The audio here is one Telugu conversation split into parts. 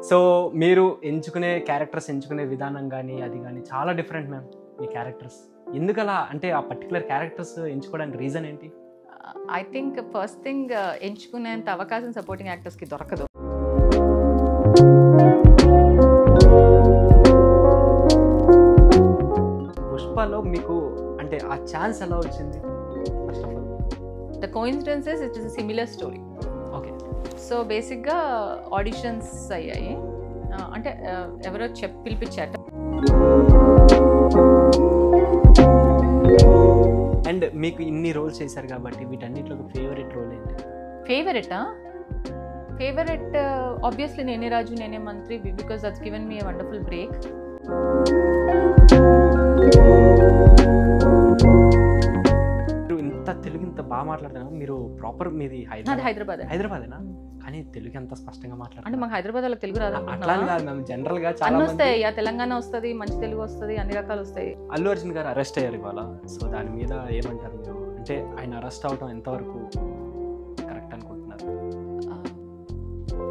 సో మీరు ఎంచుకునే క్యారెక్టర్స్ ఎంచుకునే విధానం గానీ, అది గానీ చాలా డిఫరెంట్ మ్యామ్ మీ క్యారెక్టర్స్. ఎందుకలా అంటే ఆ పర్టిక్యులర్ క్యారెక్టర్స్ ఎంచుకోవడానికి రీజన్ ఏంటి? ఐ థింక్ ఫస్ట్ థింగ్ ఎంచుకునేంత అవకాశం సపోర్టింగ్ యాక్టర్స్‌కి దొరకదు. పుష్పలో మీకు అంటే ఆ ఛాన్స్ ఎలా వచ్చింది? First of all. The coincidences it is a similar story. Okay. So బేసిక్‌గా ఆడిషన్స్ అయ్యాయి. అంటే ఎవరో పిలిపించారట. అండ్ మీకు ఇన్ని రోల్స్ చేశారు కాబట్టి వీటన్నిటిలో ఫేవరెట్ రోల్ ఏంటి? ఫేవరెట్ ఆబ్వియస్లీ నేనే రాజు నేనే మంత్రి, because that's given me a wonderful break. ఇంత తెలుగు ఇంత బాగా మాట్లాడుతున్నారు. మీరు ప్రాపర్ మీది హైదరాబాదేనా? కానీ తెలుగు ఎంత స్పష్టంగా మాట్లాడారు అంటే మాకు హైదరాబాద్ లో తెలుగు రాదు. అట్లా కాదు మ్యామ్, జనరల్ గా చాలా అన్ని వస్తాయి. తెలంగాణ వస్తుంది, మంచి తెలుగు వస్తుంది, అన్ని రకాలు వస్తాయి. అల్లు అర్జున్ గారు అరెస్ట్ అయ్యారు ఇవాళ. సో దాని మీద ఏమంటారు మీరు? అంటే ఆయన అరెస్ట్ అవడం ఎంతవరకు కరెక్ట్ అనుకుంటున్నారు?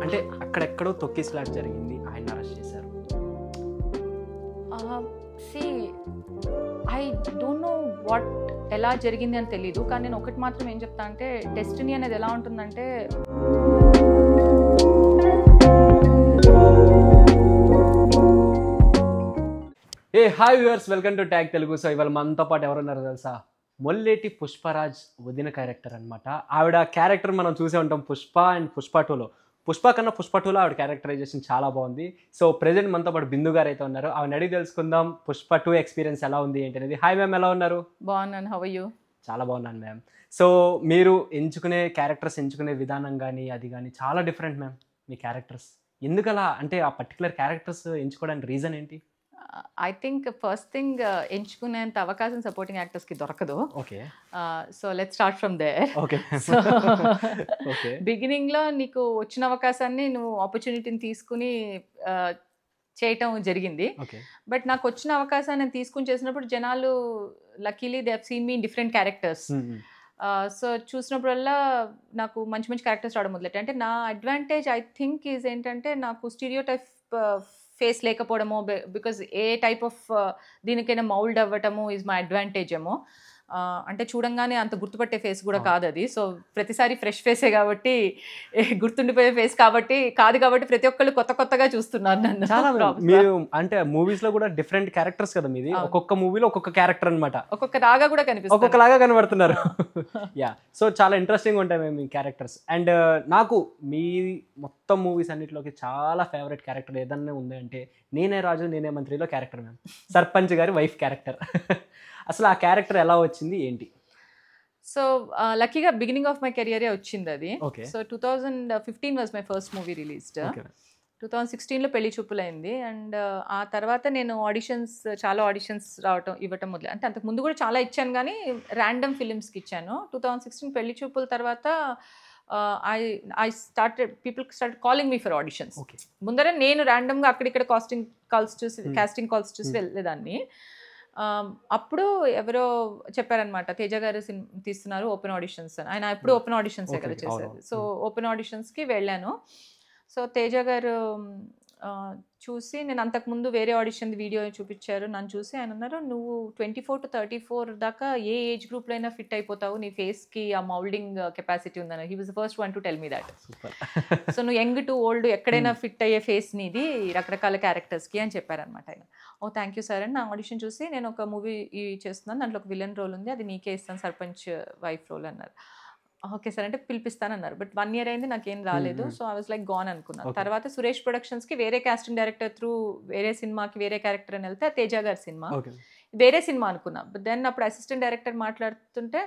అంటే అక్కడెక్కడో తొక్కిసలాట జరిగింది, ఆయన అరెస్ట్ చేశారు. ఐ డోంట్ నో వాట్ ఎలా జరిగింది అని తెలీదు, కానీ నేను ఒకటి మాత్రం ఏం చెప్తా అంటే డెస్టినీ అనేది ఎలా ఉంటుందంటే hi viewers, welcome to tag Telugu. So ఇవాళ మనతో పాటు ఎవరున్నారో తెలుసా? మొల్లేటి పుష్పరాజ్ వదిన క్యారెక్టర్ అనమాట. ఆవిడ క్యారెక్టర్ మనం చూసే ఉంటాం పుష్ప అండ్ పుష్ప 2లో. పుష్ప కన్నా పుష్ప 2లో ఆవిడ క్యారెక్టరైజేషన్ చాలా బాగుంది. సో ప్రెజెంట్ మనతో పాటు బిందు గారు అయితే ఉన్నారు. ఆవిడ అడిగి తెలుసుకుందాం పుష్ప 2 ఎక్స్పీరియన్స్ ఎలా ఉంది ఏంటి అనేది. హాయ్ మ్యామ్, ఎలా ఉన్నారు? బాగున్నాను. How are you? చాలా బాగున్నాను మ్యామ్. సో మీరు ఎంచుకునే క్యారెక్టర్స్ ఎంచుకునే విధానం కానీ, అది కానీ చాలా డిఫరెంట్ మ్యామ్ మీ క్యారెక్టర్స్. ఎందుకలా అంటే ఆ పర్టికులర్ క్యారెక్టర్స్ ఎంచుకోవడానికి రీజన్ ఏంటి? ఐ థింక్ ఫస్ట్ థింగ్ ఎంచుకునేంత అవకాశం సపోర్టింగ్ యాక్టర్స్‌కి దొరకదు. Okay. So let's start from there. Okay. So okay. బిగినింగ్‌లో నీకు వచ్చిన అవకాశాన్ని నువ్వు ఆపర్చునిటీని తీసుకుని చేయటం జరిగింది. ఓకే. బట్ నాకు వచ్చిన అవకాశాన్ని నేను తీసుకుని చేసినప్పుడు జనాలు luckily they have scene me in different characters. So చూసినప్పుడల్లా నాకు మంచి మంచి క్యారెక్టర్స్ రావడం మొదలెట్టాయి. అంటే నా అడ్వాంటేజ్ ఐ థింక్ ఈజ్ ఏంటంటే నాకు స్టీరియో టైప్ ఫేస్ లేకపోవడము, బికాజ్ ఏ టైప్ ఆఫ్ దీనికైనా మౌల్డ్ అవ్వటము ఈజ్ మై అడ్వాంటేజ్ ఏమో. అంటే చూడంగానే అంత గుర్తుపట్టే ఫేస్ కూడా కాదు అది. సో ప్రతిసారి ఫ్రెష్ ఫేసే కాబట్టి, గుర్తుండిపోయే ఫేస్ కాదు కాబట్టి ప్రతి ఒక్కళ్ళు కొత్తగా చూస్తున్నారు నన్ను. చాలా మీరు అంటే మూవీస్ లో కూడా డిఫరెంట్ క్యారెక్టర్స్ కదా మీది. ఒక్కొక్క మూవీలో ఒక్కొక్క క్యారెక్టర్ అనమాట. ఒక్కొక్క లాగా కూడా కనిపిస్తుంది, ఒక్కొక్కలాగా కనబడుతున్నారు. యా, సో చాలా ఇంట్రెస్టింగ్ ఉంటాయి మేము మీ క్యారెక్టర్స్. అండ్ నాకు మీ మొత్తం మూవీస్ అన్నిటిలోకి చాలా ఫేవరెట్ క్యారెక్టర్ ఏదన్నా ఉంది అంటే నేనే రాజు నేనే మంత్రిలో క్యారెక్టర్ మ్యామ్. సర్పంచ్ గారి వైఫ్ క్యారెక్టర్. అసలు ఆ క్యారెక్టర్ ఎలా వచ్చింది ఏంటి? సో లక్కీగా బిగినింగ్ ఆఫ్ మై కెరియరే వచ్చింది అది. Okay. So 2015 was my first movie released. 2016లో పెళ్లి చూపులైంది. అండ్ ఆ తర్వాత నేను చాలా ఆడిషన్స్ ఇవ్వటం మొదలు. అంటే అంతకు ముందు కూడా చాలా ఇచ్చాను, కానీ ర్యాండమ్ ఫిలిమ్స్కి ఇచ్చాను. 2016 పెళ్లి చూపుల తర్వాత people started calling me for auditions. ముందర నేను ర్యాండమ్గా అక్కడిక్కడ కాస్టింగ్ కాల్స్ చూసి వెళ్ళేదాన్ని. అప్పుడు ఎవరో చెప్పారనమాట, తేజ గారు తీస్తున్నారు ఓపెన్ ఆడిషన్స్ అని. ఆయన ఎప్పుడు ఓపెన్ ఆడిషన్సే కదా చేసేది. సో ఓపెన్ ఆడిషన్స్కి వెళ్ళాను. సో తేజ గారు చూసి, నేను అంతకుముందు వేరే ఆడిషన్ వీడియో చూపించారు, నన్ను చూసి ఆయన అన్నారు, నువ్వు 24 to 34 దాకా ఏ ఏజ్ గ్రూప్లో అయినా ఫిట్ అయిపోతావు, నీ ఫేస్కి ఆ మౌల్డింగ్ కెపాసిటీ ఉందని. He was the first one to tell me that. So నువ్వు యంగ్ టు ఓల్డ్ ఎక్కడైనా ఫిట్ అయ్యే ఫేస్ నీది రకరకాల క్యారెక్టర్స్కి అని చెప్పారనమాట ఆయన. ఓ థ్యాంక్ యూ సార్ అని నా ఆడిషన్ చూసి, నేను ఒక మూవీ చేస్తున్నాను, దాంట్లో ఒక విలన్ రోల్ ఉంది, అది నీకే ఇస్తాను, సర్పంచ్ వైఫ్ రోల్ అన్నారు. ఓకే సార్ అంటే పిలిపిస్తానన్నారు. బట్ 1 year అయింది, నాకేం రాలేదు. So I was like gone అనుకున్నాను. తర్వాత సురేష్ ప్రొడక్షన్స్కి వేరే కాస్టింగ్ డైరెక్టర్ త్రూ వేరే సినిమాకి వేరే క్యారెక్టర్ అని వెళ్తే తేజ గారి సినిమా, వేరే సినిమా అనుకున్నా. బట్ దెన్ అప్పుడు అసిస్టెంట్ డైరెక్టర్ మాట్లాడుతుంటే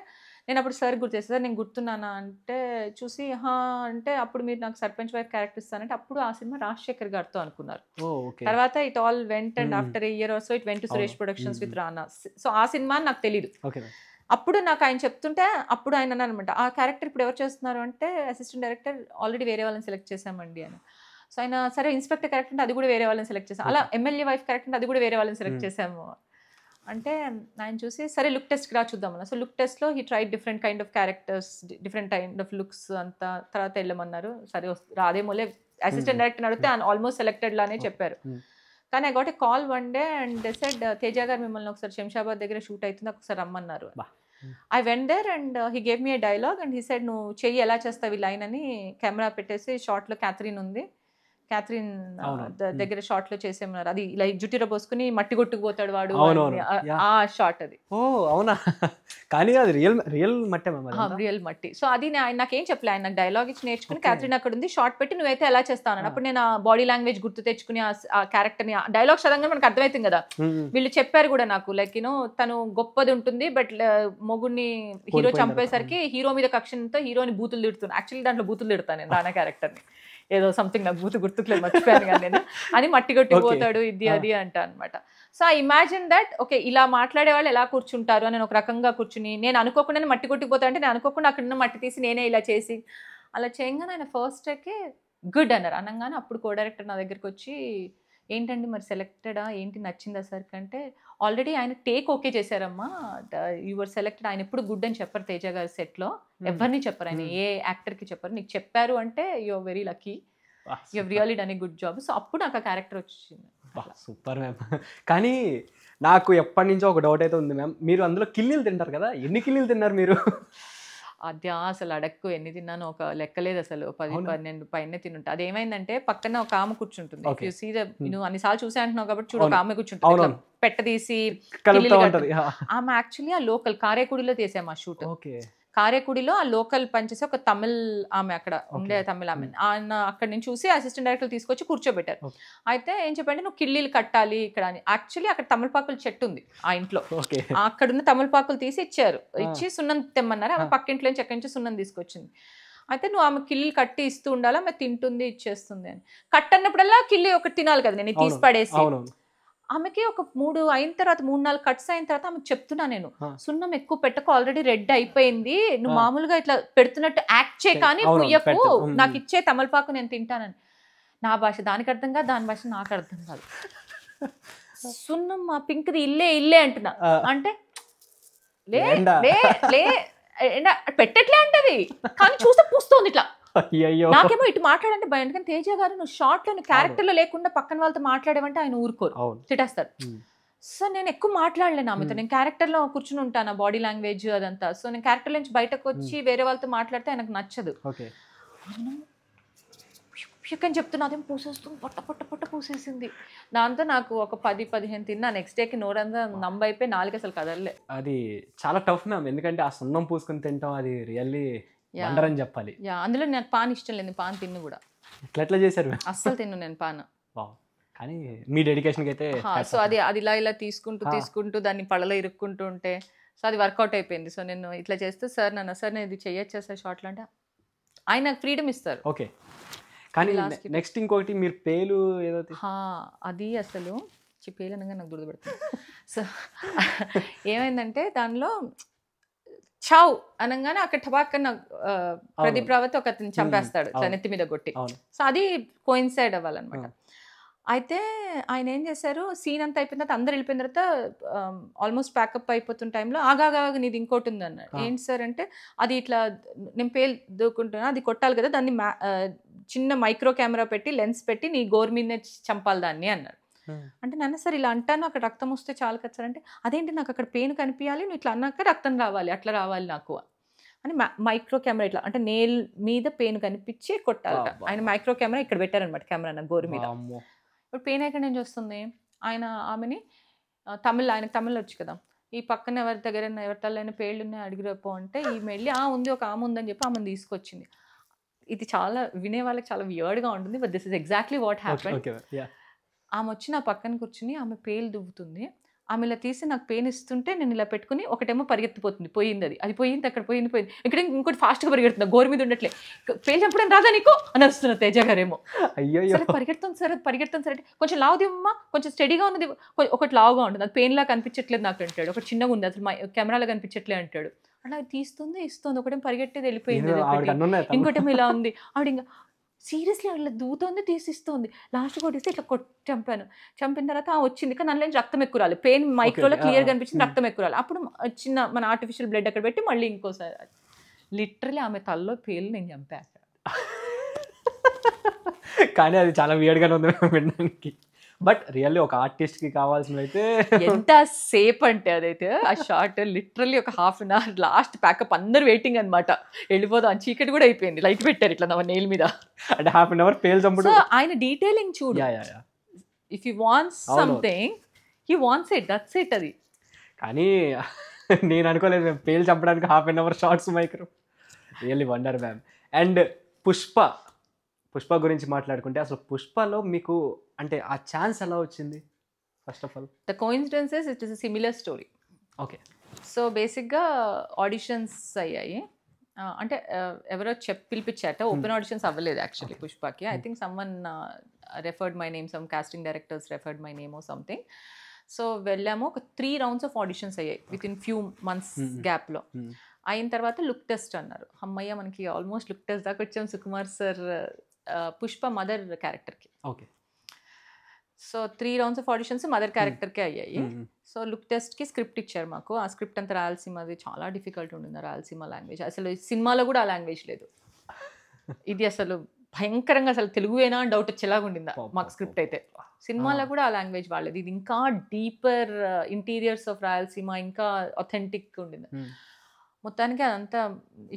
నేను అప్పుడు సార్ గుర్తు చేస్తాను, సార్ నేను గుర్తున్నానా అంటే చూసి అంటే అప్పుడు మీరు నాకు సర్పంచ్ వైఫ్ క్యారెక్టర్ ఇస్తానంటే అప్పుడు ఆ సినిమా రాజశేఖర్ గారితో అనుకున్నారు. తర్వాత it all went and after a year are so it went to Suresh productions with Rana. So ఆ సినిమా నాకు తెలీదు. అప్పుడు నాకు ఆయన చెప్తుంటే అప్పుడు ఆయన అన్నమాట, ఆ క్యారెక్టర్ ఇప్పుడు ఎవరు చేస్తున్నారు అంటే అసిస్టెంట్ డైరెక్టర్ ఆల్రెడీ వేరే వాళ్ళని సెలెక్ట్ చేశామండి అని. సో ఆయన సరే ఇన్స్పెక్టర్ క్యారెక్టర్ అంటే అది కూడా వేరే వాళ్ళని సెలెక్ట్ చేసాం, అలా ఎమ్మెల్యే వైఫ్ క్యారెక్టర్ అంటే అది కూడా వేరే వాళ్ళని సెలెక్ట్ చేసాము అంటే ఆయన చూసి సరే లుక్ టెస్ట్కి రా చూద్దామన్నా. సో లుక్ టెస్ట్లో he tried different kind of characters, different kind of looks అంతా. తర్వాత వెళ్ళమన్నారు. సరే రాదేమోలే అసిస్టెంట్ డైరెక్టర్ అడిగితే ఆల్మోస్ట్ సెలెక్టెడ్ లానే చెప్పారు. కానీ I got a call one day and they said Teja గారు మిమ్మల్ని ఒకసారి శంషాబాద్ దగ్గర షూట్ అవుతుంది ఒకసారి రమ్మన్నారు. I went there and he gave me a dialogue and he said నువ్వు చెయ్యి ఎలా చేస్తావు ఈ లైన్ అని కెమెరా పెట్టేసి షార్ట్లో క్యాథరిన్ ఉంది, క్యాథరిన్ దగ్గర షార్ట్ లో చేసేమన్నారు. అది ఇలా జుట్టిలో పోసుకుని మట్టి కొట్టుకుపోతాడు వాడు, ఆ షార్ట్ అది. ఓ అవునా, కానీ అది రియల్ మట్టి, రియల్ మట్టి. సో అది నాకేం చెప్పలే, ఆయన నాకు డైలాగ్ ఇచ్చి నేర్చుకుని క్యాథరిన్ అక్కడ ఉంది షార్ట్ పెట్టి నువ్వైతే ఎలా చేస్తావు. అప్పుడు నేను ఆ బాడీ లాంగ్వేజ్ గుర్తు తెచ్చుకుని ఆ క్యారెక్టర్ ని డైలాగ్ చదవగానే మనకు అర్థమవుతుంది కదా. వీళ్ళు చెప్పారు కూడా నాకు లైక్ యూనో తను గొప్పది ఉంటుంది బట్ మొగుడిని హీరో చంపేసరికి హీరో మీద కక్షంతో హీరోని బూతులు తిడుతున్నాను. యాక్చువల్లీ దాంట్లో బూతులు తిడతాను నేను రానా క్యారెక్టర్ ని, ఏదో సంథింగ్ నాకు గుర్తుకులేదు మర్చిపోయాను కానీ నేను అని మట్టి కొట్టిపోతాడు ఇది అది అంట అనమాట. So I imagine that okay ఇలా మాట్లాడే వాళ్ళు ఎలా కూర్చుంటారు అని ఒక రకంగా కూర్చుని నేను అనుకోకుండా మట్టి కొట్టిపోతా అంటే నేను అనుకోకుండా అక్కడ మట్టి తీసి నేనే ఇలా చేసి అలా చేయగానే ఆయన ఫస్ట్ టేకే గుడ్ అన్నారు. అనగానే అప్పుడు కో డైరెక్టర్ నా దగ్గరికి వచ్చి ఏంటండి మరి సెలెక్టెడా ఏంటి నచ్చిందా సార్ కంటే ఆల్రెడీ ఆయన టేక్ ఓకే చేశారమ్మా, యువర్ సెలెక్టెడ్. ఆయన ఎప్పుడు గుడ్ అని చెప్పారు తేజ గారి సెట్లో, ఎవరిని చెప్పారు ఆయన, ఏ యాక్టర్కి చెప్పారు. నీకు చెప్పారు అంటే you're very lucky, you really done a good job. So అప్పుడు నాకు ఆ క్యారెక్టర్ వచ్చింది. Super ma'am. కానీ నాకు ఎప్పటి నుంచో ఒక డౌట్ అయితే ఉంది మ్యామ్, మీరు అందులో కిల్లీలు తింటారు కదా, ఎన్ని కిల్లీలు తిన్నారు మీరు? అది అసలు అడక్కు ఎన్ని తిన్నాను ఒక లెక్కలేదు అసలు, 10-12 పైన తింటా. అది ఏమైందంటే పక్కన ఒక ఆమె కూర్చుంటుంది, నువ్వు అన్నిసార్లు చూసే అంటున్నావు కాబట్టి చూడు, ఒక ఆమె కూర్చుంటుంది పెట్టదీసి. ఆమె యాక్చువల్లీ ఆ లోకల్ కారేకుడిలో తీసాము ఆ షూట్. కారేకుడిలో ఆ లోకల్ పనిచేసి ఒక తమిళ్ ఆమె అక్కడ ఉండే తమిళ ఆమె, ఆయన అక్కడ నుంచి చూసి అసిస్టెంట్ డైరెక్టర్ తీసుకొచ్చి కూర్చోబెట్టారు. అయితే ఏం చెప్పండి నువ్వు కిల్లీలు కట్టాలి ఇక్కడ అని. యాక్చువల్లీ అక్కడ తమలపాకుల చెట్టు ఉంది ఆ ఇంట్లో, అక్కడున్న తమలపాకులు తీసి ఇచ్చారు, ఇచ్చి సున్నం తెమ్మన్నారు. ఆమె పక్కింట్లో నుంచి ఎక్కడి నుంచి సున్నం తీసుకొచ్చింది. అయితే నువ్వు ఆమె కిల్లీలు కట్టి ఇస్తూ ఉండాలి, ఆమె తింటుంది ఇచ్చేస్తుంది అని. కట్టన్నప్పుడల్లా కిల్లి ఒకటి తినాలి కదా, నేను తీసి పడేసి. ఆమెకి ఒక 3 అయిన తర్వాత 3-4 కట్స్ అయిన తర్వాత ఆమెకు చెప్తున్నా నేను, సున్నం ఎక్కువ పెట్టకు ఆల్రెడీ రెడ్ అయిపోయింది, నువ్వు మామూలుగా ఇట్లా పెడుతున్నట్టు యాక్ట్ చేయి కానీ పుయ్యకు, నాకు ఇచ్చే తమలపాకు నేను తింటానని. నా భాష దానికి అర్థం కాదు, దాని భాష నాకు అర్థం కాదు. సున్నం మా పింక్ది ఇల్లే అంటున్నా అంటే లే పెట్టట్లే అంటది కానీ చూస్తే పూస్తోంది ఇట్లా. నాకేమో ఇటు మాట్లాడంటే భయం, ఎందుకంటే తేజ గారు నువ్వు షార్ట్ లో క్యారెక్టర్ లో లేకుండా పక్కన వాళ్ళతో మాట్లాడేవంటే ఆయన ఊరుకోరు, తిట్టేస్తారు. సో నేను ఎక్కువ మాట్లాడలేను ఆమెతో, నేను క్యారెక్టర్ లో కూర్చుని ఉంటాను, బాడీ లాంగ్వేజ్ అదంతా. సో నేను క్యారెక్టర్ నుంచి బయటకు వచ్చి వేరే వాళ్ళతో మాట్లాడితే ఆయనకు నచ్చదు. చికెన్ చెప్తున్నా అదేం పూసేస్తుంది, పొట్ట పూసేసింది. దాంతో నాకు ఒక 10-15 తిన్నా, నెక్స్ట్ డేకి నోరంతా నంబైపోయి 4 అసలు కదలలే. అది చాలా టఫ్ మ్యామ్, ఎందుకంటే ఆ సున్నం పూసుకుని తింటాం అది రియల్లీ వండర్ అని చెప్పాలి. అందులో నాకు పాన్ ఇష్టం లేదు, పాన్ తిన్ను కూడా. ఎట్లా చేశారు? అస్సలు తిన్ను నేను పాన్. కానీ మీ డెడికేషన్ అయితే. సో అది ఇలా తీసుకుంటూ దాన్ని పళ్ళలో ఇరుక్కుంటూ ఉంటే సో అది వర్కౌట్ అయిపోయింది. సో నేను ఇట్లా చేస్తే సార్ నేను ఇది చేయొచ్చా సార్ షార్ట్లో అంటే ఆయన నాకు ఫ్రీడమ్ ఇస్తారు. ఓకే, కానీ నెక్స్ట్ ఇంకొకటి మీరు పేలు ఏదో అది అసలు పేలు అనగా నాకు దురదపెడుతుంది. సో ఏమైందంటే దానిలో చావ్ అనగానే అక్కడ టబాక్కన ప్రదీప్ రావత్ ఒక అతను చంపేస్తాడు ఇట్లా నెత్తి మీద కొట్టి. సో అది కోయిన్సైడ్ అవ్వాలన్నమాట. అయితే ఆయన ఏం చేశారు, సీన్ అంతా అయిపోయిన తర్వాత అందరు వెళ్ళిపోయిన తర్వాత ఆల్మోస్ట్ ప్యాకప్ అయిపోతున్న టైంలో ఆగాగా నీది ఇంకోటి ఉంది అన్నాడు. ఏంటి సార్ అంటే అది ఇట్లా నేను పేలు దూకుంటున్నా, అది కొట్టాలి కదా, దాన్ని చిన్న మైక్రో కెమెరా పెట్టి లెన్స్ పెట్టి నీ గోరు మీదనే చంపాలి దాన్ని అన్నాడు. అంటే నాన్న సార్ ఇలా అంటాను, అక్కడ రక్తం వస్తే చాలు కదా సార్ అంటే అదేంటి నాకు అక్కడ పెయిన్ కనిపించాలి, నువ్వు ఇట్లా అన్నాక రక్తం రావాలి, అట్లా రావాలి నాకు అని మైక్రో కెమెరా ఇట్లా అంటే నేల్ మీద పెయిన్ కనిపించి కొట్టాలట. ఆయన మైక్రో కెమెరా ఇక్కడ పెట్టారనమాట, కెమెరా నా గోరు మీద. ఇప్పుడు పెయిన్ ఎక్కడి నుంచి వస్తుంది, ఆయన ఆమెని ఆయనకు తమిళ్ వచ్చు కదా, ఈ పక్కన ఎవరి దగ్గర ఎవరి తల్లైనా పేళ్ళు ఉన్నాయి అడిగిరపో అంటే ఈమె వెళ్ళి ఉంది ఒక ఆమె ఉందని చెప్పి ఆమెను తీసుకొచ్చింది. ఇది చాలా వినే వాళ్ళకి చాలా వియర్డ్గా ఉంటుంది, but this is exactly what happened. ఆమె వచ్చి నా పక్కన కూర్చుని ఆమె పేలు దువ్వుతుంది, ఆమె ఇలా తీసి నాకు పెయిన్ ఇస్తుంటే నేను ఇలా పెట్టుకుని ఒకటేమో పరిగెత్తిపోతుంది, పోయింది అది పోయింది అక్కడ పోయింది ఇక్కడ ఇంకోటి ఫాస్ట్గా పరిగెడుతుంది, గోరు మీద ఉండట్లే, పేలు చంపడం రాదా నీకు అని వస్తున్నారు తేజ గారేమో. సరే పరిగెడుతుంది సార్ అంటే కొంచెం లావుది అమ్మా, కొంచెం స్టడీగా ఉన్నది, ఒకటి లావుగా ఉంటుంది, అది పెయిన్ లా కనిపించట్లేదు నాకు అంటాడు, ఒకటి చిన్నగా ఉంది అసలు కెమెరాలో కనిపించట్లే అంటాడు. అలా తీస్తుంది ఇస్తుంది, ఒకటేమో పరిగెట్టేది వెళ్ళిపోయింది, ఇంకోటేమో ఇలా ఉంది. ఆవిడ ఇంకా సీరియస్లీ అట్లా దూతోంది తీసిస్తుంది, లాస్ట్ కొట్టిస్తే ఇట్లా చంపిన తర్వాత వచ్చింది కానీ అందులో రక్తం ఎక్కువ రాలి, పెయిన్ మైక్రోలో క్లియర్ కనిపించింది, రక్తం ఎక్కువ రాలి. అప్పుడు చిన్న మన ఆర్టిఫిషియల్ బ్లడ్ అక్కడ పెట్టి మళ్ళీ ఇంకోసారి లిటరలీ ఆమె తల్లో పేలు నేను చంపాను. కానీ అది చాలా వియర్డ్గానే ఉంది వినడానికి. బట్ రియల్లీ ఒక ఆర్టిస్ట్కి కావాల్సినవైతే ఎంత సేపు అంటే అదైతే ఆ షార్ట్ లిటరల్లీ ఒక half an hour last pack up అందరు వెయిటింగ్ అనమాట. వెళ్ళిపోదాం చీకటి కూడా అయిపోయింది, లైట్ పెట్టారు ఇట్లా నా నెయిల్ మీద. అంటే హాఫ్ అన్ అవర్ పేల్ చంపుడు. సో ఆయన డీటెయిలింగ్ చూడు, if you wants something he wants it, that's it. అది కానీ నేను అనుకోలేదు మేము పేల్ చంపడానికి half an hour shorts micro. Really wonder ma'am. And Pushpa గురించి మాట్లాడుకుంటే అసలు పుష్పలో మీకు అంటే ఆ ఛాన్స్ ఎలా వచ్చింది first of all? The coincidences it is a similar story. Okay. So బేసిక్గా ఆడిషన్స్ అయ్యాయి. అంటే ఎవరో పిలిపించాట. ఓపెన్ ఆడిషన్స్ అవ్వలేదు యాక్చువల్లీ పుష్పకి. I think someone referred my name, some casting directors referred my name or something. So వెళ్ళాము. ఒక 3 rounds ఆఫ్ ఆడిషన్స్ అయ్యాయి విత్ ఇన్ ఫ్యూ మంత్స్ గ్యాప్లో. అయిన తర్వాత లుక్ టెస్ట్ అన్నారు. అమ్మయ్య మనకి ఆల్మోస్ట్ లుక్ టెస్ట్ దాకా వచ్చాం సుకుమార్ సార్ పుష్ప మదర్ క్యారెక్టర్కి. Okay. So 3 rounds of auditions mother క్యారెక్టర్కే అయ్యాయి. సో లుక్ టెస్ట్కి స్క్రిప్ట్ ఇచ్చారు మాకు. ఆ స్క్రిప్ట్ అంతా రాయలసీమది, చాలా డిఫికల్ట్ ఉండింది రాయలసీమ లాంగ్వేజ్. అసలు సినిమాలో కూడా ఆ లాంగ్వేజ్ లేదు. ఇది అసలు భయంకరంగా అసలు తెలుగువేనా అని డౌట్ వచ్చేలాగా ఉండిందా మాకు స్క్రిప్ట్ అయితే. సినిమాలో కూడా ఆ లాంగ్వేజ్ వాడలేదు. ఇది ఇంకా డీపర్ ఇంటీరియర్స్ ఆఫ్ రాయలసీమ, ఇంకా అథెంటిక్ ఉండింది. మొత్తానికి అదంతా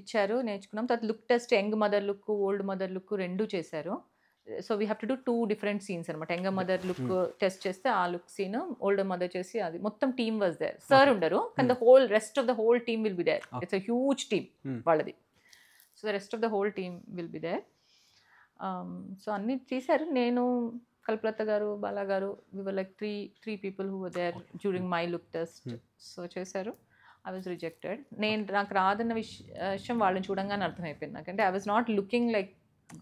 ఇచ్చారు, నేర్చుకున్నాం. తర్వాత look test young mother look, old mother look 2 చేశారు. So we have to do 2 different scenes అనమాట. యంగ్ మదర్ లుక్ టెస్ట్ చేస్తే ఆ లుక్ సీన్, ఓల్డర్ మదర్ చేసి అది మొత్తం టీమ్ వాజ్ దేర్. సార్ ఉండరు కానీ the whole rest of the whole team will be there. It's a huge team వాళ్ళది. So the rest of the whole team will be there. So అన్నీ చేశారు. నేను, Kalpalatha garu, Bala garu, we were like three people who were there during my look test. So చేశారు. I was rejected. నాకు రాదన్న విషయం వాళ్ళని చూడంగానే అర్థమైపోయింది నాకు. అంటే I was not looking like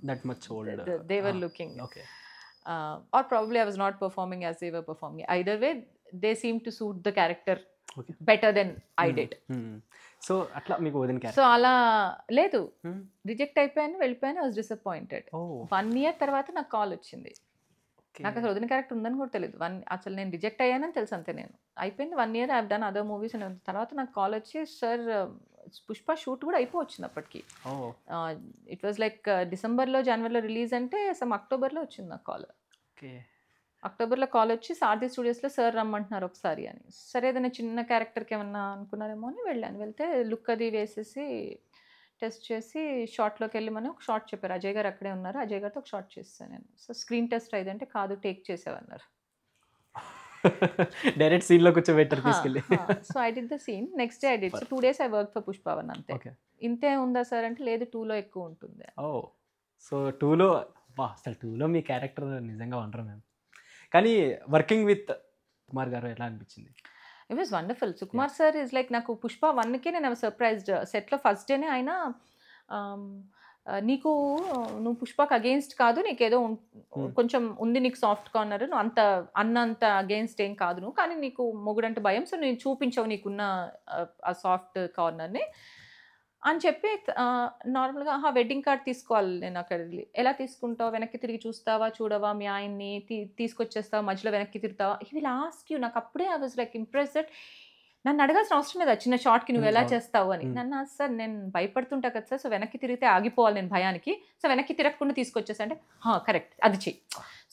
that much old. They were looking. Okay. Or probably I was not performing as they were performing. Either way, they seemed to suit the character better than I did. So atla meeku odin character. So ala ledu, reject అయిపోయాను, వెళ్ళిపోయాను. I was disappointed. 1 year తర్వాత నాకు కాల్ వచ్చింది. నాకు అసలు వదిన క్యారెక్టర్ ఉందని కూడా తెలియదు. అసలు నేను రిజెక్ట్ అయ్యానని తెలుసు అంతే. నేను అయిపోయింది 1 year, I have done other movies. తర్వాత నాకు కాల్ వచ్చి, సార్ పుష్ప షూట్ కూడా అయిపోవచ్చింది అప్పటికి. ఇట్ వాజ్ లైక్ డిసెంబర్లో జనవరిలో రిలీజ్ అంటే సమ్ అక్టోబర్లో వచ్చింది నాకు కాల్. అక్టోబర్లో కాల్ వచ్చి సారథి స్టూడియోస్లో సార్ రమ్మంటున్నారు ఒకసారి అని. సరే ఏదైనా చిన్న క్యారెక్టర్కి ఏమన్నా అనుకున్నారేమో అని వెళ్ళాను. వెళ్తే లుక్ అది వేసేసి టెస్ట్ చేసి షార్ట్లోకి వెళ్ళి మనం ఒక షార్ట్ చెప్పారు. అజయ్ గారు అక్కడే ఉన్నారు, అజయ్ గారితో ఒక షార్ట్ చేస్తాను నేను. సో స్క్రీన్ టెస్ట్ అయిందంటే కాదు, టేక్ చేసేవన్నారు. డైరెక్ట్ సీన్ లో కూర్చోబెట్టారు తీసుకెళ్ళి. So I did the scene. Next day I did. So 2 days I work for Pushpa one అంతే. ఇంతే ఉందా సార్ అంటే లేదు, 2లో ఎక్కువ ఉంటుంది. సో 2లో అసలు 2లో మీ క్యారెక్టర్ నిజంగా ఉండరు మ్యామ్. కానీ వర్కింగ్ విత్ కుమార్ గారు ఎలా అనిపించింది? It was wonderful. Sukumar sir is like, నాకు పుష్ప 1కే నేను సర్ప్రైజ్డ్. సెట్లో ఫస్ట్ డేనే ఆయన నువ్వు పుష్పకి అగెయిన్స్ట్ కాదు, నీకేదో కొంచెం ఉంది నీకు సాఫ్ట్ కార్నర్, నువ్వు అంత అగెయిన్స్ట్ ఏం కాదు నువ్వు, కానీ నీకు మొగుడంటే భయం, సో నేను చూపించావు నీకున్న ఆ సాఫ్ట్ కార్నర్ని అని చెప్పి నార్మల్గా వెడ్డింగ్ కార్డ్ తీసుకోవాలి నేను అక్కడ. ఎలా తీసుకుంటావు, వెనక్కి తిరిగి చూస్తావా, చూడవా, మీ ఆయన్ని తీసుకొచ్చేస్తావా, మధ్యలో వెనక్కి తిరుగుతావా, హీ విల్ ఆస్క్ యూ. నాకు అప్పుడే I was like impress that నన్ను అడగాల్సిన అవసరం లేదు చిన్న షార్ట్కి నువ్వు ఎలా చేస్తావు అని. నన్ను సార్ నేను భయపడుతుంటా కదా సార్, సో వెనక్కి తిరిగితే ఆగిపోవాలి నేను భయానికి, సో వెనక్కి తిరగకుండా తీసుకొచ్చేసా అంటే కరెక్ట్ అది చెయ్యి.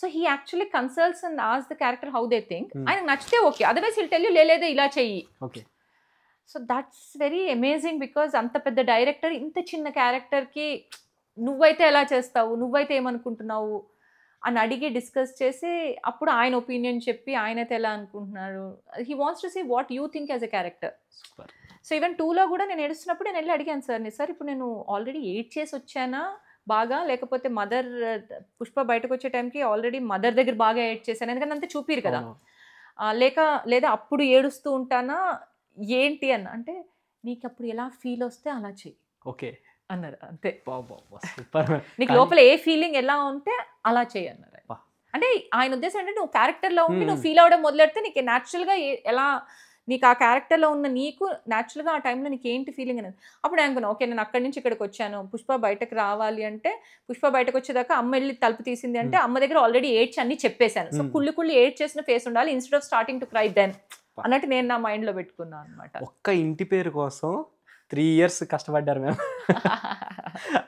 So he actually consults and ask the character how they think. ఆయనకు నచ్చితే okay, otherwise will tell you లేదే ఇలా చెయ్యి. Okay. So that's very amazing because అంత పెద్ద డైరెక్టర్ ఇంత చిన్న క్యారెక్టర్కి నువ్వైతే ఎలా చేస్తావు, నువ్వైతే ఏమనుకుంటున్నావు అని అడిగి డిస్కస్ చేసి అప్పుడు ఆయన ఒపీనియన్ చెప్పి ఆయనైతే ఎలా అనుకుంటున్నారు. He wants to see what you think as a character. So even 2లో కూడా నేను ఏడుస్తున్నప్పుడు నేను వెళ్ళి అడిగాను సార్ ఇప్పుడు నేను ఆల్రెడీ 8 చేసి వచ్చానా బాగా, లేకపోతే మదర్ పుష్ప బయటకు వచ్చే టైంకి ఆల్రెడీ మదర్ దగ్గర బాగా 8 చేశాను, ఎందుకంటే అంతా చూపిరు కదా, లేదా అప్పుడు ఏడుస్తూ ఉంటానా ఏంటి అన్న అంటే నీకు అప్పుడు ఎలా ఫీల్ వస్తే అలా చెయ్యి ఓకే అన్నారు అంతే. సూపర్. నీకు లోపల ఏ ఫీలింగ్ ఎలా ఉంటే అలా చెయ్యి అన్నారు. అంటే ఆయన ఉద్దేశం ఏంటంటే నువ్వు క్యారెక్టర్లో ఉండి నువ్వు ఫీల్ అవ్వడం మొదలెడితే నీకు న్యాచురల్గా ఎలా నీకు ఆ క్యారెక్టర్లో ఉన్న నీకు న్యాచురల్గా ఆ టైంలో నీకు ఏంటి ఫీలింగ్ అనేది. అప్పుడు అనుకున్నాను ఓకే నేను అక్కడి నుంచి ఇక్కడికి వచ్చాను, పుష్ప బయటకు రావాలి అంటే పుష్ప బయటకు వచ్చేదాకా అమ్మ వెళ్ళి తలుపు తీసింది అంటే అమ్మ దగ్గర ఆల్రెడీ ఏడ్చి అన్ని చెప్పేశాను. సో కుళ్ళి ఏడ్ చేసిన ఫేస్ ఉండాలి instead of starting to cry then అన్నట్టు నేను నా మైండ్లో పెట్టుకున్నాను అనమాట. ఒక్క ఇంటి పేరు కోసం 3 years కష్టపడ్డారు మ్యామ్.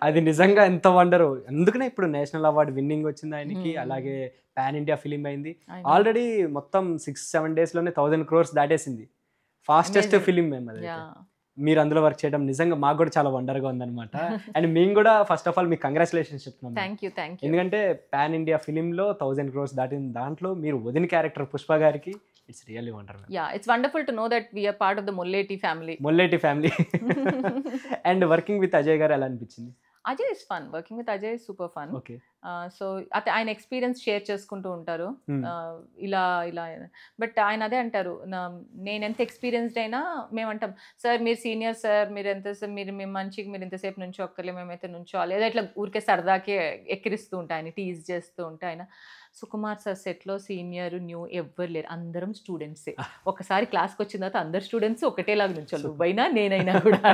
అది నిజంగా ఎంత వండరు. అందుకనే ఇప్పుడు నేషనల్ అవార్డు విన్నింగ్ వచ్చింది ఆయనకి. అలాగే పాన్ ఇండియా ఫిలిం అయింది. ఆల్రెడీ మొత్తం 6-7 డేస్లోనే 1000 crores దాటేసింది. ఫాస్టెస్ట్ ఫిలిం మేము అది. మీరు అందులో వర్క్ చేయడం నిజంగా మాకు కూడా చాలా వండర్గా ఉందన్నమాట. అండ్ మేము కూడా ఫస్ట్ ఆఫ్ ఆల్ మీకు కంగ్రాచులేషన్స్ చెప్తున్నాం. Thank you. ఎందుకంటే పాన్ ఇండియా ఫిలింలో 1000 crores దాటిన దాంట్లో మీరు వదిన క్యారెక్టర్ పుష్ప గారికి it's really wonder. It's wonderful to know that we're part of the Molleti family. And working with Ajay గారు ఎలా అనిపించింది? Ajay is fun. Working with Ajay super fun. Okay. So ఆయన ఎక్స్పీరియన్స్ షేర్ చేసుకుంటూ ఉంటారు. ఇలా బట్ ఆయన అదే అంటారు, నేను ఎంత ఎక్స్పీరియన్స్డ్ అయినా మేమంటాం సార్ మీరు సీనియర్ సార్, మీరు ఎంత మీరు మేము మంచిగా మీరు ఎంతసేపు నుంచో ఒక్కలే, మేమైతే నుంచోవాలి లేదా ఇట్లా ఊరికే సరదాకే ఎక్కిరిస్తూ ఉంటాయి, ఆయన టీజ్ చేస్తూ ఉంటే ఆయన సుకుమార్ సార్ సెట్లో సీనియర్ న్యూ ఎవ్వరు లేరు, అందరం స్టూడెంట్సే. ఒకసారి క్లాస్కి వచ్చిన తర్వాత అందరు స్టూడెంట్స్ ఒకటేలాగా నుంచోళ్ళు, నువ్వైనా నేనైనా కూడా.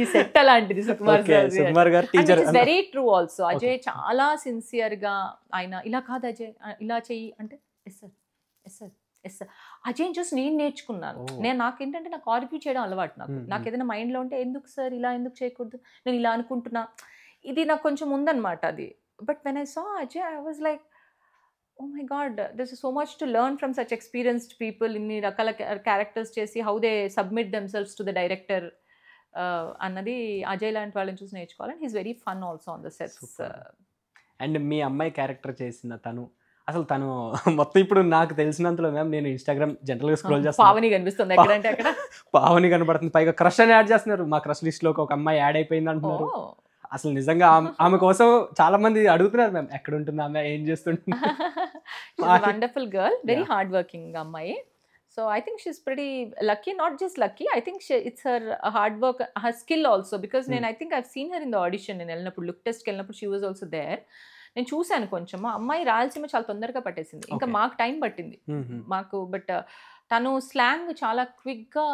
ఈ సెట్ అలాంటిది సుకుమార్ గారు. Very true also. అజయ్ చాలా సిన్సియర్గా ఆయన ఇలా కాదు అజయ్ ఇలా చెయ్యి అంటే yes sir yes sir yes sir. Ajay చూసి నేను నేర్చుకున్నాను. నాకేంటంటే నాకు ఆర్గ్యూ చేయడం అలవాటు. నాకు ఏదైనా మైండ్లో ఉంటే ఎందుకు సార్ ఇలా ఎందుకు చేయకూడదు, నేను ఇలా అనుకుంటున్నా, ఇది నాకు కొంచెం ఉందన్నమాట అది. But when I saw Ajay, I was like, oh my God, there's so much to learn from such experienced people. Inni rakala characters chesi how they submit themselves to the director. Annadi Ajay లాంటి వాళ్ళని చూసి నేర్చుకోవాలి. And he's very fun also on the sets. And మీ అమ్మాయి క్యారెక్టర్ చేసిన అసలు తను మొత్తం ఇప్పుడు నాకు తెలిసినంతలో మ్యామ్, నేను ఇన్స్టాగ్రామ్ జనరల్గా స్క్రోల్ చేస్తాను, పావని కనిపిస్తుంది ఎక్కడంటే అక్కడ, పావని కనబడుతుంది. పైగా క్రష్ అని యాడ్ చేస్తున్నారు. మా క్రష్ లిస్ట్లోకి ఒక అమ్మాయి యాడ్ అయిపోయింది అంటున్నారు. అసలు నిజంగా ఆమె కోసం చాలా మంది అడుగుతున్నారు మ్యామ్, ఎక్కడ ఉంటుంది ఆమె, ఏం చేస్తుంటుంది. Wonderful girl, very hard working అమ్మాయి. So I think she's pretty lucky, not just lucky, I think it's her hard work, her skill also. Because నేను I think I've seen her in the audition. నేను వెళ్ళినప్పుడు లుక్ టెస్ట్కి వెళ్ళినప్పుడు షీ వాజ్ ఆల్సో దేర్. నేను చూశాను కొంచెం. అమ్మాయి రాయలసీమ చాలా తొందరగా పట్టేసింది, ఇంకా మాకు టైం పట్టింది మాకు. బట్ తను స్లాంగ్ చాలా క్విక్గా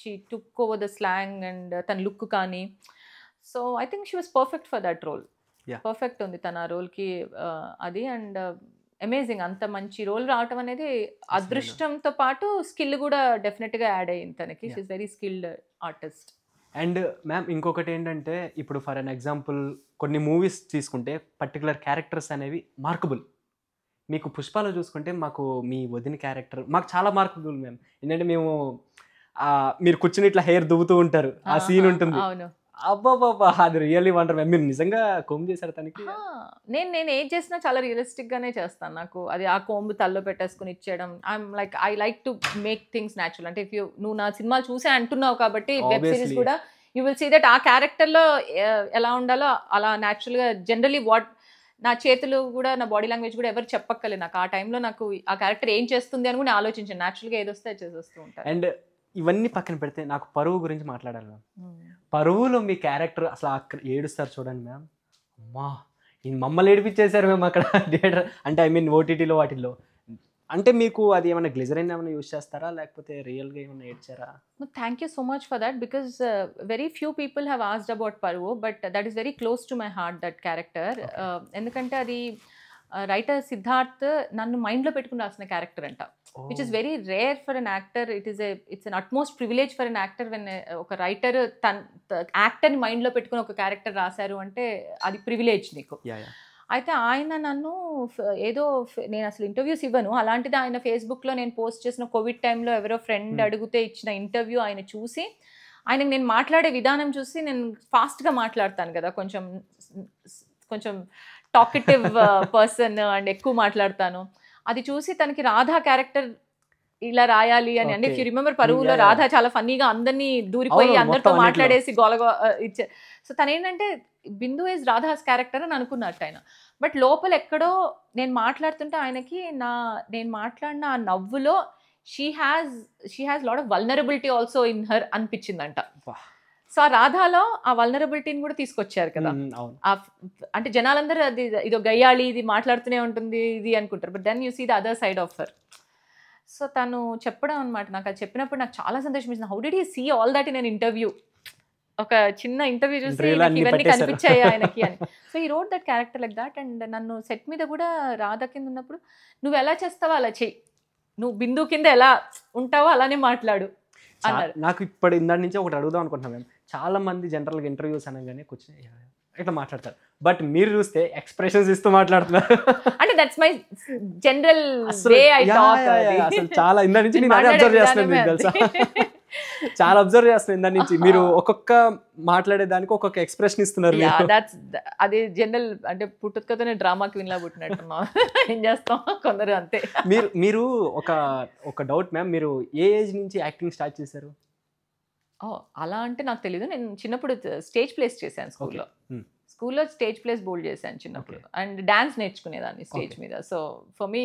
she took over the slang and తన లుక్ కానీ. So I think she was perfect for that role. Perfect ఉంది తన రోల్కి అది. అండ్ అమేజింగ్, అంత మంచి రోల్ రావటం అనేది అదృష్టంతో పాటు స్కిల్ కూడా డెఫినెట్గా యాడ్ అయ్యింది తనకి. She is very skilled artist. And ma'am ఇంకొకటి ఏంటంటే, ఇప్పుడు ఫర్ అన్ ఎగ్జాంపుల్ కొన్ని మూవీస్ తీసుకుంటే పర్టికులర్ క్యారెక్టర్స్ అనేవి మార్కబుల్. మీకు పుష్పలో చూసుకుంటే మాకు మీ వదిన క్యారెక్టర్ మాకు చాలా మార్కబుల్ మ్యామ్. ఎందుకంటే మేము మీరు కూర్చుని ఇట్లా హెయిర్ దువ్వుతూ ఉంటారు, ఆ సీన్ ఉంటుంది. అబ్బాబాబా, అది రియల్లీ వండర్ మ్యామ్. మీరు నిజంగా కోమ్ చేశారు తనకి? నేను ఏం చేసినా చాలా రియలిస్టిక్గానే చేస్తాను. నాకు అది ఆ కోంబు తల్లో పెట్టేసుకుని ఇచ్చేయడం, I like to make things natural. అంటే నువ్వు నా సినిమాలు చూసే అంటున్నావు కాబట్టి వెబ్ సిరీస్ కూడా యూ విల్ సీ దట్ ఆ క్యారెక్టర్లో ఎలా ఉండాలో అలా న్యాచురల్గా. జనరలీ నా చేతులు కూడా నా బాడీ లాంగ్వేజ్ కూడా ఎవరు చెప్పక్కర్లేదు. నాకు ఆ టైంలో నాకు ఆ క్యారెక్టర్ ఏం చేస్తుంది అని కూడా ఆలోచించాను. న్యాచురల్గా ఏదొస్తే అది చేసేస్తూ ఉంటాను. అండ్ ఇవన్నీ పక్కన పెడితే నాకు పరువు గురించి మాట్లాడాలి మ్యామ్. పరువులో మీ క్యారెక్టర్ అసలు అక్కడ ఏడుస్తారు చూడండి మ్యామ్. అమ్మా, ఈ మమ్మల్ని ఏడిపించేశారు మేము అక్కడ థియేటర్, అంటే ఐ మీన్ ఓటీటీలో వాటిల్లో. అంటే మీకు అది ఏమైనా గ్లిజరైన్ ఏమైనా యూజ్ చేస్తారా, లేకపోతే రియల్గా ఏమైనా ఏడ్చారా? Thank you so much for that, because very few people have asked about Paruvu, but that is very close to my heart that character. ఎందుకంటే అది రైటర్ సిద్ధార్థ్ నన్ను మైండ్లో పెట్టుకుని రాసిన క్యారెక్టర్ అంట, which is very rare for an actor. It's an utmost privilege for an actor when ఒక రైటర్ యాక్టర్ని మైండ్లో పెట్టుకుని ఒక క్యారెక్టర్ రాశారు అంటే అది ప్రివిలేజ్ నీకు. అయితే ఆయన నన్ను ఏదో, నేను అసలు ఇంటర్వ్యూస్ ఇవ్వను, అలాంటిది ఆయన ఫేస్బుక్లో నేను పోస్ట్ చేసిన కోవిడ్ టైంలో ఎవరో ఫ్రెండ్ అడిగితే ఇచ్చిన ఇంటర్వ్యూ ఆయన చూసి, ఆయనకు నేను మాట్లాడే విధానం చూసి, నేను ఫాస్ట్గా మాట్లాడతాను కదా, కొంచెం టాకెటివ్ పర్సన్ అండ్ ఎక్కువ మాట్లాడతాను. అది చూసి తనకి రాధా క్యారెక్టర్ ఇలా రాయాలి అని. అంటే ఇఫ్ యూ రిమెంబర్ పరువులో రాధా చాలా ఫన్నీగా అందరినీ దూరిపోయి అందరితో మాట్లాడేసి గోలగో ఇచ్చే. సో తనేంటంటే బిందు ఈజ్ రాధాస్ క్యారెక్టర్ అని అనుకున్నట్టు ఆయన. బట్ లోపల ఎక్కడో నేను మాట్లాడుతుంటే ఆయనకి నేను మాట్లాడిన ఆ నవ్వులో she has lot of vulnerability also in her అనిపించిందంట. సో ఆ రాధాలో ఆ వల్నరబిలిటీని కూడా తీసుకొచ్చారు కదా. అంటే జనాలందరూ అది ఇదో గయ్యాళి, ఇది మాట్లాడుతూనే ఉంటుంది ఇది అనుకుంటారు, but then you see the other side of her. So తను చెప్పడం అనమాట, నాకు అది చెప్పినప్పుడు నాకు చాలా సంతోషం ఇచ్చింది. How did you see all that in an interview? ఒక చిన్న ఇంటర్వ్యూ చూసి ఇవన్నీ కనిపించాయి ఆయనకి అని. సో ఈ road that character like that. And నన్ను సెట్ మీద కూడా రాధా కింద ఉన్నప్పుడు, నువ్వు ఎలా చేస్తావో అలా చెయ్యి, నువ్వు బిందు కింద ఎలా ఉంటావో అలానే మాట్లాడు. అన్నారు. నాకు ఇప్పుడు ఇందాటి నుంచి ఒకటి అడుగుదాం అనుకుంటున్నాను మ్యామ్. చాలా మంది జనరల్గా ఇంటర్వ్యూస్ అనగానే కూర్చొని ఇట్లా మాట్లాడతారు, బట్ మీరు చూస్తే ఎక్స్ప్రెషన్స్ ఇస్తూ మాట్లాడుతున్నారు. అంటే దట్స్ మై జనరల్ అసలు way I yeah, talk. Yeah, yeah, అసలు చాలా ఇందా నుంచి నేను అబ్జర్వ్ చేస్తున్నాను మీకు తెలుసా. చాలా అబ్జర్వ్ చేస్తున్నాను ఇందా నుంచి. మీరు ఒక్కొక్క మాట్లాడే దానికి ఒక్కొక్క ఎక్స్ప్రెషన్ ఇస్తున్నారు యా మీరు. దట్స్ అది జనరల్, అంటే పుట్టుకతోనే డ్రామా క్వీన్ లా పుట్టినట్టున్నాం. ఏం చేస్తాం, కొందరు అంతే. మీరు ఒక డౌట్ మ్యామ్, మీరు ఏ ఏజ్ నుంచి యాక్టింగ్ స్టార్ట్ చేశారు? అలా అంటే నాకు తెలీదు. నేను చిన్నప్పుడు స్టేజ్ ప్లేస్ చేశాను స్కూల్లో. స్కూల్లో స్టేజ్ ప్లేస్ బోల్డ్ చేశాను చిన్నప్పుడు. అండ్ డాన్స్ నేర్చుకునేదాన్ని స్టేజ్ మీద. సో ఫర్ మీ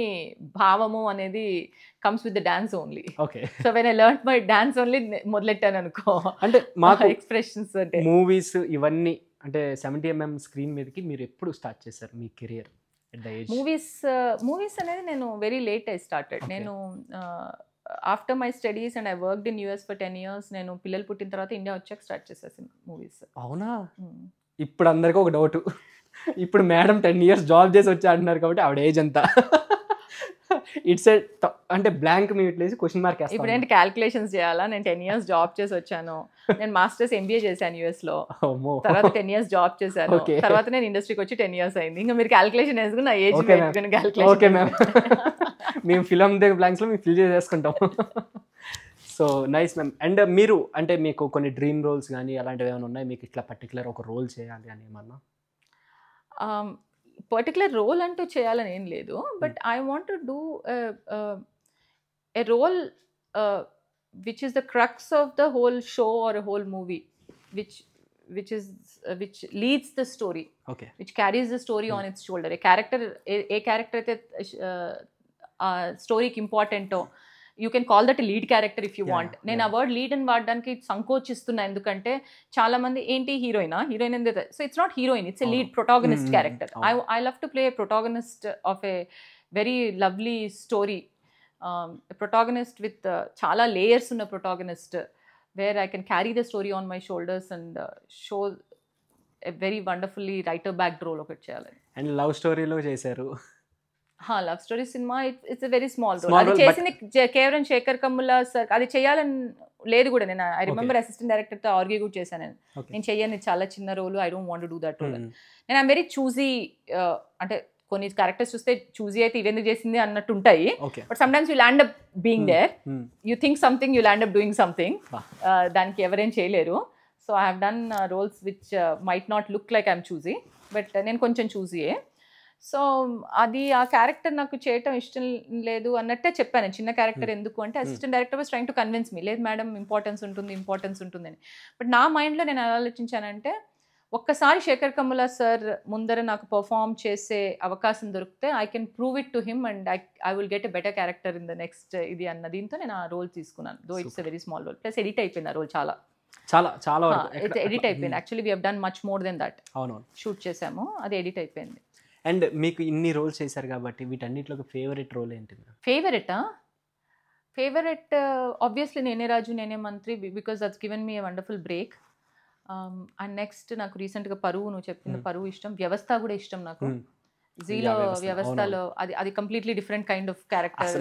భావము అనేది comes with the dance only. Okay. So when I learn my dance only మొదలెట్టాను అనుకో. అంటే మాకు ఎక్స్ప్రెషన్స్ అంటే మూవీస్ ఇవన్నీ అంటే 70mm స్క్రీన్ మీదకి మీరు ఎప్పుడు స్టార్ట్ చేశారు మీ కెరియర్? మూవీస్ అనేది నేను వెరీ లేట్ ఐ స్టార్టెడ్. నేను after my studies and I worked in US for 10 years. నేను పిల్లలు పుట్టిన తర్వాత ఇండియా వచ్చాక స్టార్ట్ చేసేసాను మూవీస్. అవునా? ఇప్పుడు అందరికీ ఒక డౌట్, ఇప్పుడు మేడం 10 years జాబ్ చేసి వచ్చి అంటున్నారు కాబట్టి ఆవిడ ఏజ్ ఎంత? ఇట్స్ అంటే బ్లాంక్ మీ ఇట్లేసి క్వశ్చన్ మార్క్ వేస్తాను. ఇప్పుడు ఏంటి క్యాల్కులేషన్స్ చేయాలా? నేను 10 years జాబ్ చేసి వచ్చాను. నేను మాస్టర్స్ ఎంబీఏ చేశాను యూఎస్ లో. తర్వాత 10 years జాబ్ చేశాను. తర్వాత నేను ఇండస్ట్రీకి వచ్చి 10 years అయింది. ఇంకా మీరు క్యాల్కులేషన్ వేసుకుని నా ఏజ్ పెట్టుకుని క్యాల్కులేషన్. ఓకే మ్యామ్, మేము ఫిల్మ్ దగ్గర బ్లాంక్స్ లో మేము ఫిల్ చేసేసుకుంటాం. So nice ma'am. అండ్ మీరు అంటే మీకు కొన్ని డ్రీమ్ రోల్స్ కానీ అలాంటివి ఏమైనా ఉన్నాయి మీకు, ఇట్లా పర్టికులర్ ఒక రోల్ చేయాలి అని ఏమన్నా? పర్టికులర్ రోల్ అంటూ చేయాలని ఏం లేదు, but I want to do a role which is the crux of the whole show or a whole movie, which leads the story, okay, which carries the story on its shoulder. A character అయితే స్టోరీకి ఇంపార్టెంటో, you can call that lead character if you want. నేను ఆ వర్డ్ లీడ్ అని వాడడానికి సంకోచిస్తున్నా, ఎందుకంటే చాలా మంది ఏంటి హీరోయిన్ ఎందుకు, so it's not heroine, it's a lead protagonist character. I love to play a protagonist of a very lovely story, protagonist with చాలా లేయర్స్ ఉన్న protagonist, where I can carry the story on my shoulders and show a very wonderfully writer back role ఒకటి చేయాలని. అండ్ లవ్ స్టోరీలో చేశారు. లవ్ స్టోరీ సినిమా it's a very small role. అది చేసింది కేవలం శేఖర్ కమ్ముల సార్. అది చేయాలని లేదు కూడా. నేను ఐ రిమెంబర్ అసిస్టెంట్ డైరెక్టర్తో ఆర్గ్యూ కూడా చేశాను. నేను చెయ్యను, చాలా చిన్న role, I don't want to do that role. నేను ఐమ్ వెరీ చూజీ. అంటే కొన్ని క్యారెక్టర్స్ చూస్తే చూజీ అయితే ఇవెందుకు చేసింది అన్నట్టు ఉంటాయి, but sometimes you land up being there, you think something, you land up doing something. దానికి ఎవరేం చేయలేరు. So I have done roles which might not look like I'm choosy, but నేను కొంచెం చూజీయే. సో అది ఆ క్యారెక్టర్ నాకు చేయటం ఇష్టం లేదు అన్నట్టే చెప్పాను. చిన్న క్యారెక్టర్ ఎందుకు అంటే assistant director was trying to convince me, లేదు మేడం ఇంపార్టెన్స్ ఉంటుందని. బట్ నా మైండ్లో నేను ఆలోచించానంటే, ఒక్కసారి శేఖర్ కమ్ముల సార్ ముందర నాకు పర్ఫామ్ చేసే అవకాశం దొరికితే I can prove it to him and I will get a better character in the next ఇది అన్న దీంతో నేను ఆ రోల్ తీసుకున్నాను. Though it's a very small role, plus edit అయిపోయింది ఆ రోల్. చాలా ఎడిట్ అయిపోయింది. Actually we have done much more than that. Shoot చేసాము, అది ఎడిట్ అయిపోయింది. అండ్ మీకు ఇన్ని రోల్స్ చేశారు కాబట్టి వీటన్నిటిలో ఫేవరెట్ రోల్ ఏంటి? ఫేవరెట్ ఆబ్వియస్లీ నేనే రాజు నేనే మంత్రి, because that's given me a wonderful break. And next నాకు రీసెంట్గా పరువు, నువ్వు చెప్పింది పరువు ఇష్టం. వ్యవస్థ కూడా ఇష్టం నాకు. జీలో వ్యవస్థలో అది completely different kind of character.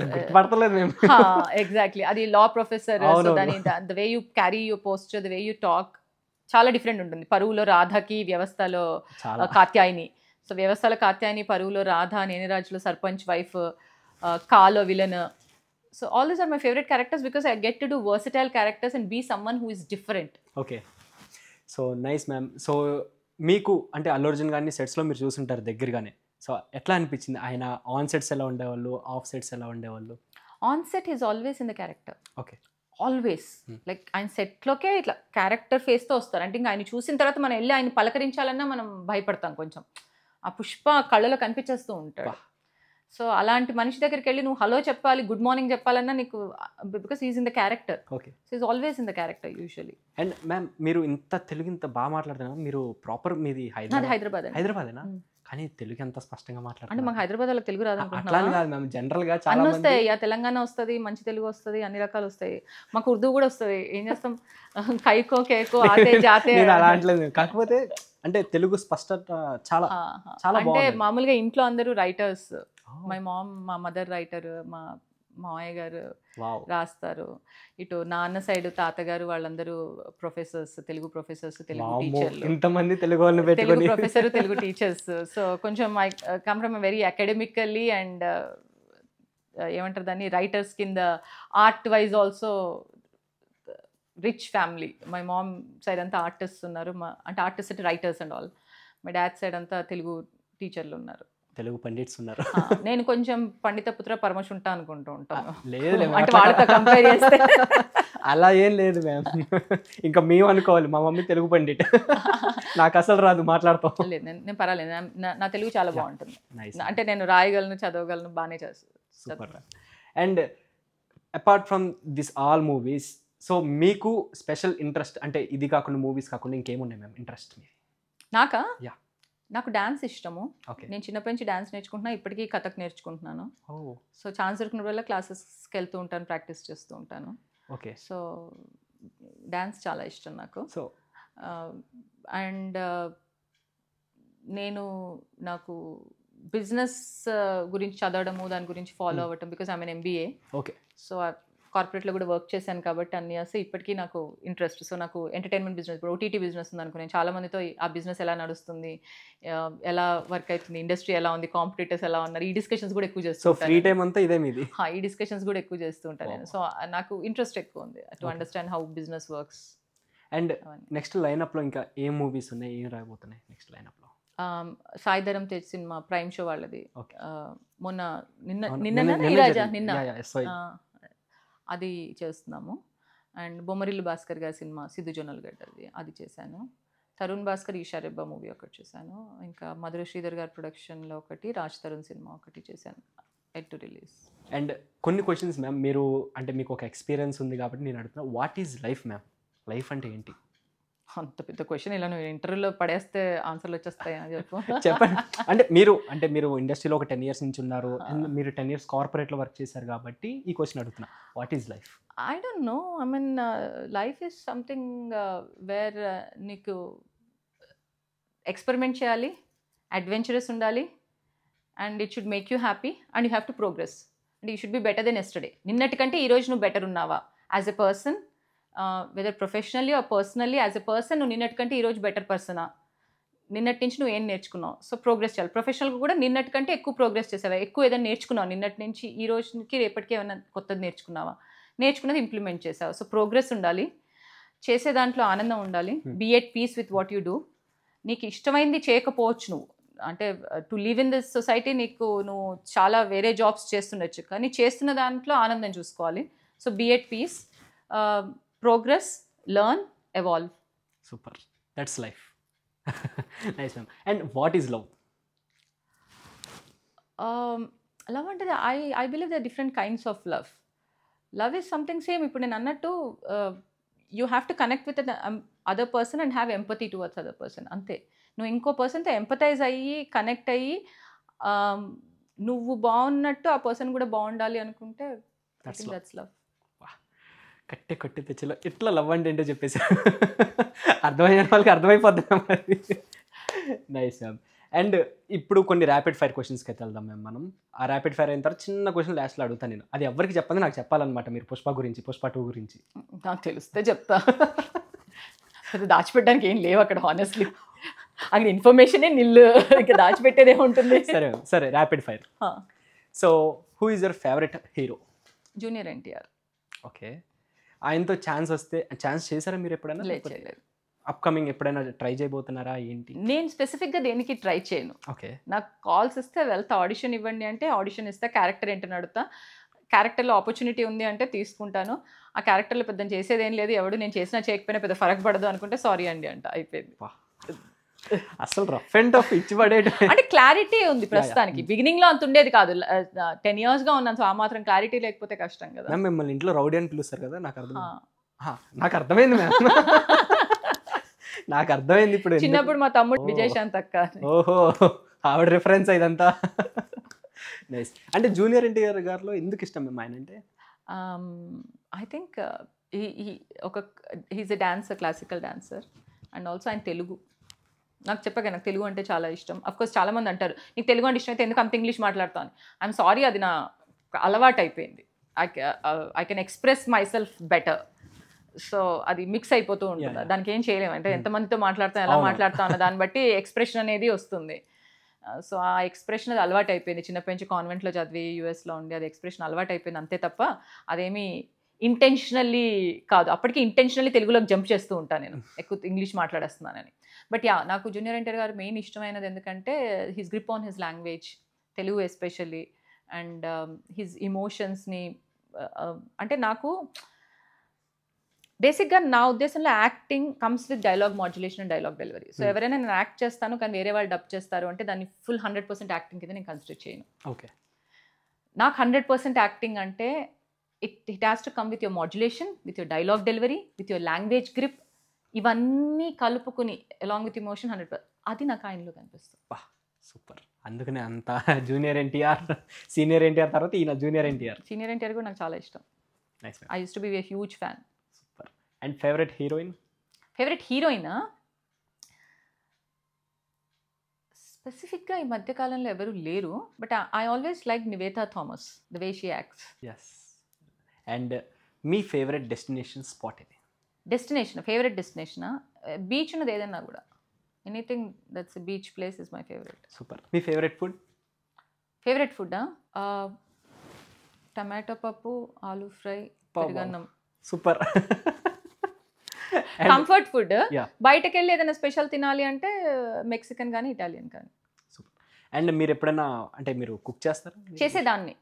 Exactly, అది లా ప్రొఫెసర్. సో దాని the way you carry your posture, the way you talk చాలా డిఫరెంట్ ఉంటుంది. పరువులో రాధకి, వ్యవస్థలో కాత్యాయిని. సో వ్యవస్థలో కాత్యాయని, పరువులో రాధ, నేనిరాజులో సర్పంచ్ వైఫ్, కాలో villain. So all these are my favourite characters because I get to do versatile characters and be someone who is different. Okay, so nice ma'am. So మీకు అంటే అల్లు అర్జున్ గారిని సెట్స్లో మీరు చూసుంటారు దగ్గరగానే. సో ఎట్లా అనిపించింది? ఆయన ఆన్ సెట్స్ ఎలా ఉండేవాళ్ళు, ఆఫ్ సెట్స్ ఎలా ఉండేవాళ్ళు? On set is always in the character. Okay, always like ఆయన సెట్లోకే ఇట్లా క్యారెక్టర్ ఫేస్తో వస్తారు. అంటే ఇంకా ఆయన చూసిన తర్వాత మనం వెళ్ళి ఆయన పలకరించాలన్నా మనం భయపడతాం కొంచెం. ఆ పుష్ప కళ్ళలో కనిపించేస్తూ ఉంటాడు. సో అలాంటి మనిషి దగ్గరికి వెళ్ళి నువ్వు హలో చెప్పాలి, గుడ్ మార్నింగ్ చెప్పాలన్నా నీకు, because is in the character. Okay, so is always in the character usually. And ma'am మీరు తెలుగు ఇంత బాగా మాట్లాడుతున్నారు, మీరు ప్రాపర్ మీది హైదరాబాదేనా? కానీ తెలుగు ఎంత స్పష్టంగా మాట్లాడుతున్నారు. అంటే మాకు హైదరాబాద్ వాళ్ళకి తెలుగు రాదు అట్లా కాదు మ్యామ్, జనరల్గా చాలా అన్నీ వస్తాయి. తెలంగాణ వస్తుంది, మంచి తెలుగు వస్తుంది, అన్ని రకాలు వస్తాయి. మాకు ఉర్దూ కూడా వస్తుంది. ఏం చేస్తాం, కైకో కేకో ఆతే జాతే అలా అంటలేదు. కాకపోతే అంటే తెలుగు స్పష్టత చాలా చాలా అంటే మామూలుగా ఇంట్లో అందరూ రైటర్స్. మై మామ్, మా మదర్ రైటర్, మా మామయ్య గారు వావ్ రాస్తారు. ఇటు నాన్న సైడ్ తాతగారు వాళ్ళందరూ ప్రొఫెసర్స్, తెలుగు ప్రొఫెసర్స్, తెలుగు వామ్మో టీచర్లు, ఇంతమంది తెలుగు వాళ్ళని తెలుగు పెట్టుకొని ప్రొఫెసర్, తెలుగు టీచర్స్. సో కొంచెం I come from very academically and ఏమంటారు దాన్ని, రైటర్స్ కింద, art wise also rich family. My mom side అంతా ఆర్టిస్ట్ ఉన్నారు, అంటే ఆర్టిస్ట్ అంటే writers and all. My dad side అంతా తెలుగు టీచర్లు ఉన్నారు. తెలుగు పండిట్స్ ఉన్నారు. నేను కొంచెం పండిత పుత్ర పరమశుంఠ అనుకుంటూ ఉంటాను. లేదు అంటే వాళ్ళతో కంపేర్ చేస్తే అలా ఏం లేదు మ్యామ్. ఇంకా మేము అనుకోవాలి, మా మమ్మీ తెలుగు పండిట్, నాకు అసలు రాదు మాట్లాడతాం. లేదు, నేను పర్వాలేదు, నా తెలుగు చాలా బాగుంటుంది. నైస్. అంటే నేను రాయగలను, చదవగలను, బాగానే చేస్తాను. Super. And apart from this all movies, so మీకు స్పెషల్ ఇంట్రెస్ట్ అంటే ఇది కాకుండా, మూవీస్ కాకుండా ఇంకేమున్నాయి మ్యామ్ ఇంట్రెస్ట్ మీ? నాకా? యా. నాకు డాన్స్ ఇష్టము. ఓకే. నేను చిన్నప్పటి నుంచి డాన్స్ నేర్చుకుంటున్నా, ఇప్పటికీ కథక్ నేర్చుకుంటున్నాను. ఓ సో ఛాన్స్ దొరికిన వల్ల క్లాసెస్కి వెళ్తూ ఉంటాను, ప్రాక్టీస్ చేస్తూ ఉంటాను. ఓకే. సో డాన్స్ చాలా ఇష్టం నాకు. సో అండ్ నాకు బిజినెస్ గురించి చదవడము, దాని గురించి ఫాలో అవ్వటం, because I mean MBA. Okay. So కార్పొరేట్లో కూడా వర్క్ చేశాను కాబట్టి అన్ని అసలు ఇప్పటికీ నాకు ఇంట్రెస్ట్. సో నాకు ఎంటర్టైన్మెంట్ బిజినెస్, ఇప్పుడు OTT బిజినెస్ ఉంది అనుకో, నేను చాలా మందితో ఆ బిజినెస్ ఎలా నడుస్తుంది, ఎలా వర్క్ అవుతుంది, ఇండస్ట్రీ ఎలా ఉంది, కాంపిటీటర్స్ ఎలా ఉన్నారు, ఈ డిస్కషన్స్ కూడా ఎక్కువ చేస్తూ సో ఉంటాను. ఫ్రీ టైం అంతా ఇదే మీది? ఈ డిస్కషన్స్ కూడా ఎక్కువ చేస్తూ ఉంటాను నేను. సో నాకు ఇంట్రెస్ట్ ఎక్కువ ఉంది to understand how business works. And next లైనప్లో ఇంకా ఏం మూవీస్ ఉన్నాయి, ఏం రాబోతున్నాయి నెక్స్ట్ లైనప్లో? సాయిధరం తేజ్ సినిమా ప్రైమ్ షో వాళ్ళది. Okay. మొన్న అది చేస్తున్నాము. అండ్ బొమ్మరిల్లు భాస్కర్ గారి సినిమా సిద్ధు జొన్నలగడ్డది, అది చేశాను. తరుణ్ భాస్కర్ ఈషారెబ్బా మూవీ ఒకటి చేశాను. ఇంకా మధుర శ్రీధర్ గారి ప్రొడక్షన్లో ఒకటి, రాజ్ తరుణ్ సినిమా ఒకటి చేశాను, ఎట్ టు రిలీజ్. అండ్ కొన్ని క్వశ్చన్స్ మ్యామ్, మీరు అంటే మీకు ఒక ఎక్స్పీరియన్స్ ఉంది కాబట్టి నేను అడుగుతున్నా, what is life ma'am? Life అంటే ఏంటి? అంత పెద్ద క్వశ్చన్ ఇలా నువ్వు ఇంటర్వ్యూలో పడేస్తే ఆన్సర్లు వచ్చేస్తాయా చెప్పు. చెప్పండి. అంటే మీరు ఇండస్ట్రీలో ఒక 10 years నుంచి ఉన్నారు, మీరు 10 years కార్పొరేట్లో వర్క్ చేశారు కాబట్టి ఈ క్వశ్చన్ అడుగుతున్నా, what is life? I don't know. I mean life is something where నీకు ఎక్స్పెరిమెంట్ చేయాలి, అడ్వెంచరస్ ఉండాలి, and it should make you happy, and you have to progress, and you should be better than yesterday. నిన్నటికంటే ఈరోజు నువ్వు బెటర్ ఉన్నావా as a person, whether professionally or personally, as a person నువ్వు నిన్నటికంటే ఈరోజు బెటర్ పర్సనా, నిన్నటి నుంచి నువ్వు ఏం నేర్చుకున్నావు, సో ప్రోగ్రెస్ చేయాలి. ప్రొఫెషనల్గా కూడా నిన్నటికంటే ఎక్కువ ప్రోగ్రెస్ చేసావా, ఎక్కువ ఏదైనా నేర్చుకున్నావు నిన్నటి నుంచి ఈ రోజుకి, రేపటికి ఏమైనా కొత్తది నేర్చుకున్నావా, నేర్చుకున్నది ఇంప్లిమెంట్ చేసావు. సో ప్రోగ్రెస్ ఉండాలి, చేసే దాంట్లో ఆనందం ఉండాలి, be at peace with what you do. నీకు ఇష్టమైంది చేయకపోవచ్చు నువ్వు, అంటే to live in this society, నువ్వు చాలా వేరే జాబ్స్ చేస్తుండొచ్చు, కానీ చేస్తున్న దాంట్లో ఆనందం చూసుకోవాలి. So be at peace, progress, learn, evolve. Super, that's life. Nice ma'am. And what is love? Love అంటే I believe the different kinds of love. Love is something same. ఇప్పుడు నేను అన్నట్టు you have to connect with other person and have empathy towards other person. అంతే. నువ్వు ఇంకో పర్సన్తో ఎంపతైజ్ అయ్యి, కనెక్ట్ అయ్యి, నువ్వు బాగున్నట్టు ఆ పర్సన్ కూడా బాగుండాలి అనుకుంటే దట్స్ లవ్. కట్టి తెచ్చిలో ఇట్లా లవ్ అంటే ఏంటో చెప్పేసి అర్థమైన వాళ్ళకి అర్థమైపోద్ది మరి. Nice ma'am. అండ్ ఇప్పుడు కొన్ని ర్యాపిడ్ ఫైర్ క్వశ్చన్స్కి అయితే వెళ్దాం మ్యామ్ మనం. ఆ ర్యాపిడ్ ఫైర్ అయిన తర్వాత చిన్న క్వశ్చన్ లాస్ట్లో అడుగుతాను నేను, అది ఎవరికి చెప్పండి, నాకు చెప్పాలన్నమాట మీరు పుష్ప గురించి, పుష్ప 2 గురించి. నాకు తెలిస్తే చెప్తా, అది దాచిపెట్టడానికి ఏం లేవు అక్కడ. హానెస్ట్లీ అక్కడ ఇన్ఫర్మేషనే నిల్లు, ఇంకా దాచిపెట్టేదే ఉంటుంది. సరే rapid fire. So who is your favourite hero? Junior NTR. Okay. ఆయనతో ఛాన్స్ వస్తే, ఛాన్స్ చేశారా మీరు ఎప్పుడైనా? లేదు. అప్కమింగ్ ఎప్పుడైనా ట్రై చేయబోతున్నారా ఏంటి? నేను స్పెసిఫిక్గా దేనికి ట్రై చేయను. ఓకే. నాకు కాల్స్ ఇస్తే వెళ్తా, ఆడిషన్ ఇవ్వండి అంటే ఆడిషన్ ఇస్తా, క్యారెక్టర్ ఏంటని అడుగుతా, క్యారెక్టర్లో ఆపర్చునిటీ ఉంది అంటే తీసుకుంటాను. ఆ క్యారెక్టర్లో పెద్ద చేసేది ఏం లేదు, ఎవడు నేను చేసినా చేయకపోయినా పెద్ద ఫరక్ పడదు అనుకుంటే సారీ అండి అంట, అయిపోయింది. అసలు రఫ్ అండ్ టఫ్ ఇచ్చి పడేట అంటే క్లారిటీ ఉంది ప్రస్తుతానికి. బిగినింగ్ లో అంత ఉండేది కాదు, 10 years గా ఉన్నాను. సో ఆ మాత్రం క్లారిటీ లేకపోతే కష్టం కదా. మిమ్మల్ని ఇంట్లో రౌడీ అని పిలుస్తారు కదా, నాకు అర్థమైంది మ్యామ్. నాకు అర్థమైంది ఇప్పుడు. చిన్నప్పుడు మా తమ్ముడు విజయశాంత్ అక్క. ఓహో, ఆవిడ రిఫరెన్స్ ఇదంతా. నైస్. అంటే జూనియర్ ఎన్టీఆర్ గారిలో ఎందుకు ఇష్టం మేము ఆయన అంటే? I think he's a dancer, classical dancer, and also ఆయన తెలుగు. నాకు చెప్పగా నాకు తెలుగు అంటే చాలా ఇష్టం. అఫ్కోర్స్ చాలా మంది అంటారు నీకు తెలుగు అంటే ఇష్టం అయితే ఎందుకు అంత ఇంగ్లీష్ మాట్లాడతాను. ఐఎమ్ సారీ, అది నా అలవాటు అయిపోయింది. I can express my self better. So అది మిక్స్ అయిపోతూ ఉంటుంది, దానికి ఏం చేయలేము. అంటే ఎంతమందితో మాట్లాడతాం, ఎలా మాట్లాడతాం అన్న దాన్ని బట్టి ఎక్స్ప్రెషన్ అనేది వస్తుంది. సో ఆ ఎక్స్ప్రెషన్ అది అలవాటు అయిపోయింది. చిన్నప్పటి నుంచి కాన్వెంట్లో చదివి యూఎస్లో ఉండి అది ఎక్స్ప్రెషన్ అలవాటు అయిపోయింది అంతే తప్ప అదేమి ఇంటెన్షనల్లీ కాదు. అప్పటికి ఇంటెన్షనల్లీ తెలుగులోకి జంప్ చేస్తూ ఉంటాను నేను, ఎక్కువ ఇంగ్లీష్ మాట్లాడేస్తున్నానని. బట్ నాకు జూనియర్ ఎన్టీఆర్ గారు మెయిన్ ఇష్టమైనది ఎందుకంటే his grip on his language, Telugu especially, and his ఇమోషన్స్ని. అంటే నాకు బేసిక్గా నా ఉద్దేశంలో acting comes with dialogue modulation and dialogue delivery. So ఎవరైనా నేను యాక్ట్ చేస్తాను కానీ వేరే వాళ్ళు డబ్ చేస్తారు అంటే దాన్ని ఫుల్ 100% యాక్టింగ్ కింద నేను కన్సిడర్ చేయను. ఓకే, నాకు 100% యాక్టింగ్ అంటే it has to come with your modulation, with your dialogue delivery, with your language grip, ఇవన్నీ కలుపుకుని అలాంగ్ విత్ ఇమోషన్ 100%. అది నాకు ఆయనలో కనిపిస్తుంది. సూపర్. అందుకనే అంత జూనియర్ ఎన్టీఆర్, సీనియర్ ఎన్టీఆర్ తర్వాత ఈయన జూనియర్ ఎన్టీఆర్. సీనియర్ ఎన్టీఆర్ కూడా నాకు చాలా ఇష్టం. I use to be a huge fan. Super. And favourite heroine? Favourite హీరోయినా స్పెసిఫిక్గా ఈ మధ్యకాలంలో ఎవరు లేరు, but I always like Nivetha Thomas, the way she acts. Yes. And మీ ఫేవరెట్ డెస్టినేషన్ స్పాట్ ఇది? డెస్టినేషన్, ఫేవరెట్ డెస్టినేషనా బీచ్ ఉన్నది ఏదన్నా కూడా, anything that's beach place is my favourite. Super. మీ ఫేవరెట్ ఫుడ్? ఫేవరెట్ ఫుడ్డా టమాటో పప్పు, ఆలూ ఫ్రై, పెరుగన్నం. సూపర్. Comfort food. బయటకు వెళ్ళి ఏదైనా స్పెషల్ తినాలి అంటే మెక్సికన్ కానీ ఇటాలియన్ కానీ. సూపర్. అండ్ మీరు ఎప్పుడైనా అంటే మీరు కుక్ చేస్తారా? చేసేదాన్ని,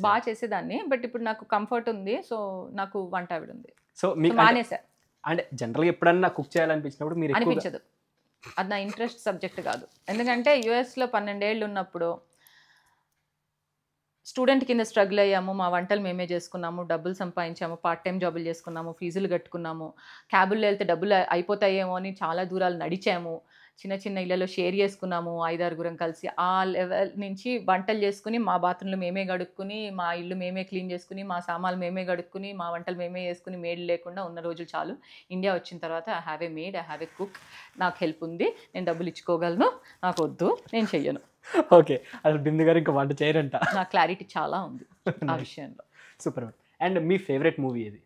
బాగా చేసేదాన్ని. బట్ ఇప్పుడు నాకు కంఫర్ట్ ఉంది, సో నాకు వంట ఆవిడ ఉంది, సో మీకు మానేసా. అంటే జనరల్గా ఎప్పుడన్నా కుక్ చేయాలనిపించినప్పుడు మీరు అనిపించదు, అది నా ఇంట్రెస్ట్ సబ్జెక్ట్ కాదు. ఎందుకంటే యూఎస్లో 12 ఏళ్ళు ఉన్నప్పుడు స్టూడెంట్ కింద స్ట్రగుల్ అయ్యాము, మా వంటలు మేమే చేసుకున్నాము, డబ్బులు సంపాదించాము, పార్ట్ టైం జాబులు చేసుకున్నాము, ఫీజులు కట్టుకున్నాము, క్యాబుల్లో వెళ్తే డబ్బులు అయిపోతాయేమో అని చాలా దూరాలు నడిచాము, చిన్న చిన్న ఇళ్లలో షేర్ చేసుకున్నాము 5-6 కలిసి. ఆ లెవెల్ నుంచి వంటలు చేసుకుని మా బాత్రూంలో మేమే గడుక్కుని, మా ఇల్లు మేమే క్లీన్ చేసుకుని, మా సామాన్లు మేమే గడుక్కుని, మా వంటలు మేమే చేసుకుని, మేడ్ లేకుండా ఉన్న రోజులు చాలు. ఇండియా వచ్చిన తర్వాత I have a made, I have a cook, నాకు హెల్ప్ ఉంది, నేను డబ్బులు ఇచ్చుకోగలను, నాకు వద్దు, నేను చెయ్యను. ఓకే, అసలు బిందు గారు ఇంకా వంట చేయరంట. నా క్లారిటీ చాలా ఉంది ఆ విషయంలో. సూపర్. అండ్ మీ ఫేవరెట్ మూవీ ఏది?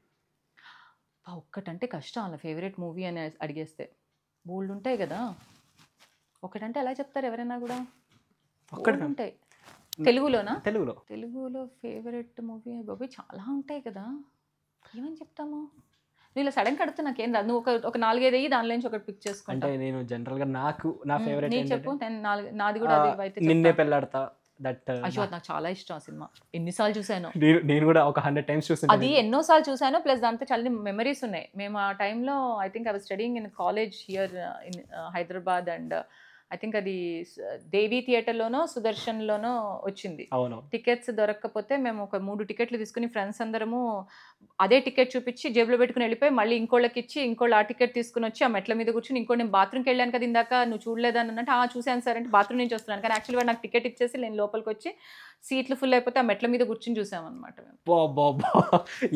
ఒక్కటంటే కష్టం, అలా ఫేవరెట్ మూవీ అని అడిగేస్తే బోల్డ్ ఉంటాయి కదా. ఒకటంటే ఎలా చెప్తారు ఎవరైనా కూడా, ఒక్కటి ఉంటాయి. తెలుగులోనా? తెలుగులో ఫేవరెట్ మూవీ బాబు చాలా ఉంటాయి కదా, ఏమని చెప్తాము? నువ్వు ఇలా సడన్ కడితే నాకేం రాదు, నువ్వు ఒక 4-5 అయ్యి దానిలో నుంచి ఒకటి పిక్ చేసుకుంటా. అంటే నేను జనరల్గా నాకు నా ఫేవరెట్ నేను చెప్పు, నాది కూడా నిన్నే పెళ్ళాడతా. దట్ అయ్యో నాకు చాలా ఇష్టం ఆ సినిమా, ఎన్నిసార్లు చూసాను. నేను కూడా ఒక 100 times చూసాను. అది ఎన్నోసార్లు చూసాను, ప్లస్ దాంతో చాలా మెమరీస్ ఉన్నాయి. మేము ఆ టైంలో I think I was studying in college here in Hyderabad, and I think అది దేవి థియేటర్లోనో సుదర్శన్లోనో వచ్చింది. టికెట్స్ దొరకకపోతే మేము ఒక 3 టికెట్లు తీసుకుని ఫ్రెండ్స్ అందరము అదే టికెట్ చూపించి జేబులో పెట్టుకుని వెళ్ళిపోయి మళ్ళీ ఇంకోళ్ళకి ఇచ్చి ఇంకోళ్ళు ఆ టికెట్ తీసుకుని వచ్చి ఆ మెట్ల మీద కూర్చుని, ఇంకోటి నేను బాత్రూమ్కి వెళ్ళాను కదా ఇందాక నువ్వు చూడలేదని అంటే చూశాను సార్ అంటే బాత్రూమ్ నుంచి వస్తున్నాను, కానీ యాక్చువల్గా వాడు నాకు టికెట్ ఇచ్చేసి నేను లోపలికి వచ్చి సీట్లు ఫుల్ అయిపోతే ఆ మెట్ల మీద కూర్చుని చూసామన్నమాట మేము.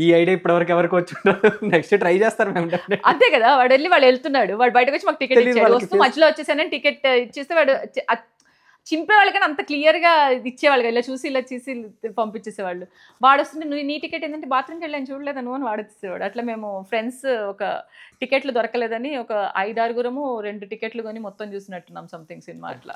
ఈ ఐడియా ఇప్పటివరకు ఎవరికి వచ్చి నెక్స్ట్ ట్రై చేస్తారు మేము. అంతే కదా, వాడు వాళ్ళు వెళ్తున్నాడు, వాడు బయటకు వచ్చి మాకు టికెట్ ఇచ్చాడు, వస్తూ మధ్యలో వచ్చేసానని టికెట్ ఇచ్చేస్తే వాడు చింపేవాళ్ళు కానీ అంత క్లియర్గా ఇచ్చేవాళ్ళు, ఇలా చూసి ఇలా చూసి పంపించేసేవాళ్ళు. వాడు వస్తుంటే నువ్వు నీ టికెట్ ఏంటంటే బాత్రూమ్కి వెళ్ళాను చూడలేదు నువ్వు అని వాడేసేవాడు. అట్లా మేము ఫ్రెండ్స్ ఒక టికెట్లు దొరకలేదని ఒక 5-6 2 టికెట్లు కొని మొత్తం చూసినట్టున్నాం సంథింగ్ సినిమా. అట్లా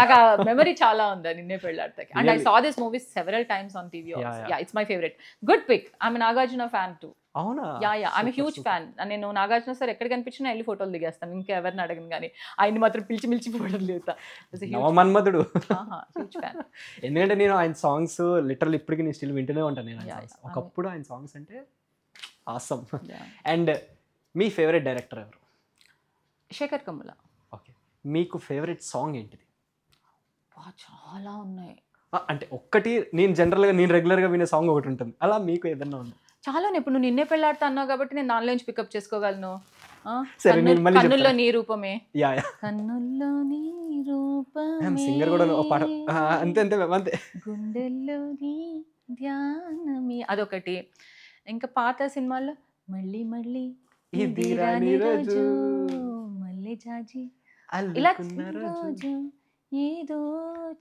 నాకు ఆ మెమరీ చాలా ఉంది నిన్నే పెళ్ళాడతాకి. And I saw this movie several times on TV. Yeah, it's my favourite. Good pic. I'm Nagarjuna fan too. అవునా? Yeah, I'm huge fan. నేను నాగార్జున సార్ ఎక్కడ కనిపించినా వెళ్ళి ఫోటోలు దిగేస్తాను, ఇంకెవరిని అడగను, కానీ ఆయన్ని మాత్రం పిలిచి ఫోటోలు దిగుతాను. మన్మధుడు. Huge fan. ఎందుకంటే నేను ఆయన సాంగ్స్ లిటరల్ ఇప్పటికీ నేను స్టిల్ వింటూనే ఉంటాను. నేను ఒకప్పుడు ఆయన సాంగ్స్ అంటే ఆసమ్. అండ్ మీ ఫేవరెట్ డైరెక్టర్ ఎవరు? శేఖర్ కమ్ముల. ఓకే, మీకు ఫేవరెట్ సాంగ్ ఏంటిది? చాలా ఉన్నాయి. అంటే ఒక్కటి, నేను జనరల్గా నేను రెగ్యులర్గా వినే సాంగ్ ఒకటి ఉంటుంది, అలా మీకు ఏదన్నా ఉంది? చాలా. ఇప్పుడు నువ్వు నిన్నే పెళ్ళాడుతా అన్నావు కాబట్టి నేను దానిలోంచి పికప్ చేసుకోగలను. కన్నుల్లో నీ రూపమే, కన్నుల్లో నీ రూపమే, సింగర్ కూడా పాట అంతే అంతే అంతే, గుండెల్లో నీ ధ్యానమే, అదొకటి. ఇంకా పాత సినిమాల్లో మళ్ళీ మళ్ళీ ఇది రాని రోజు, మళ్ళీ జాజి, ఇలా రోజు ఏదో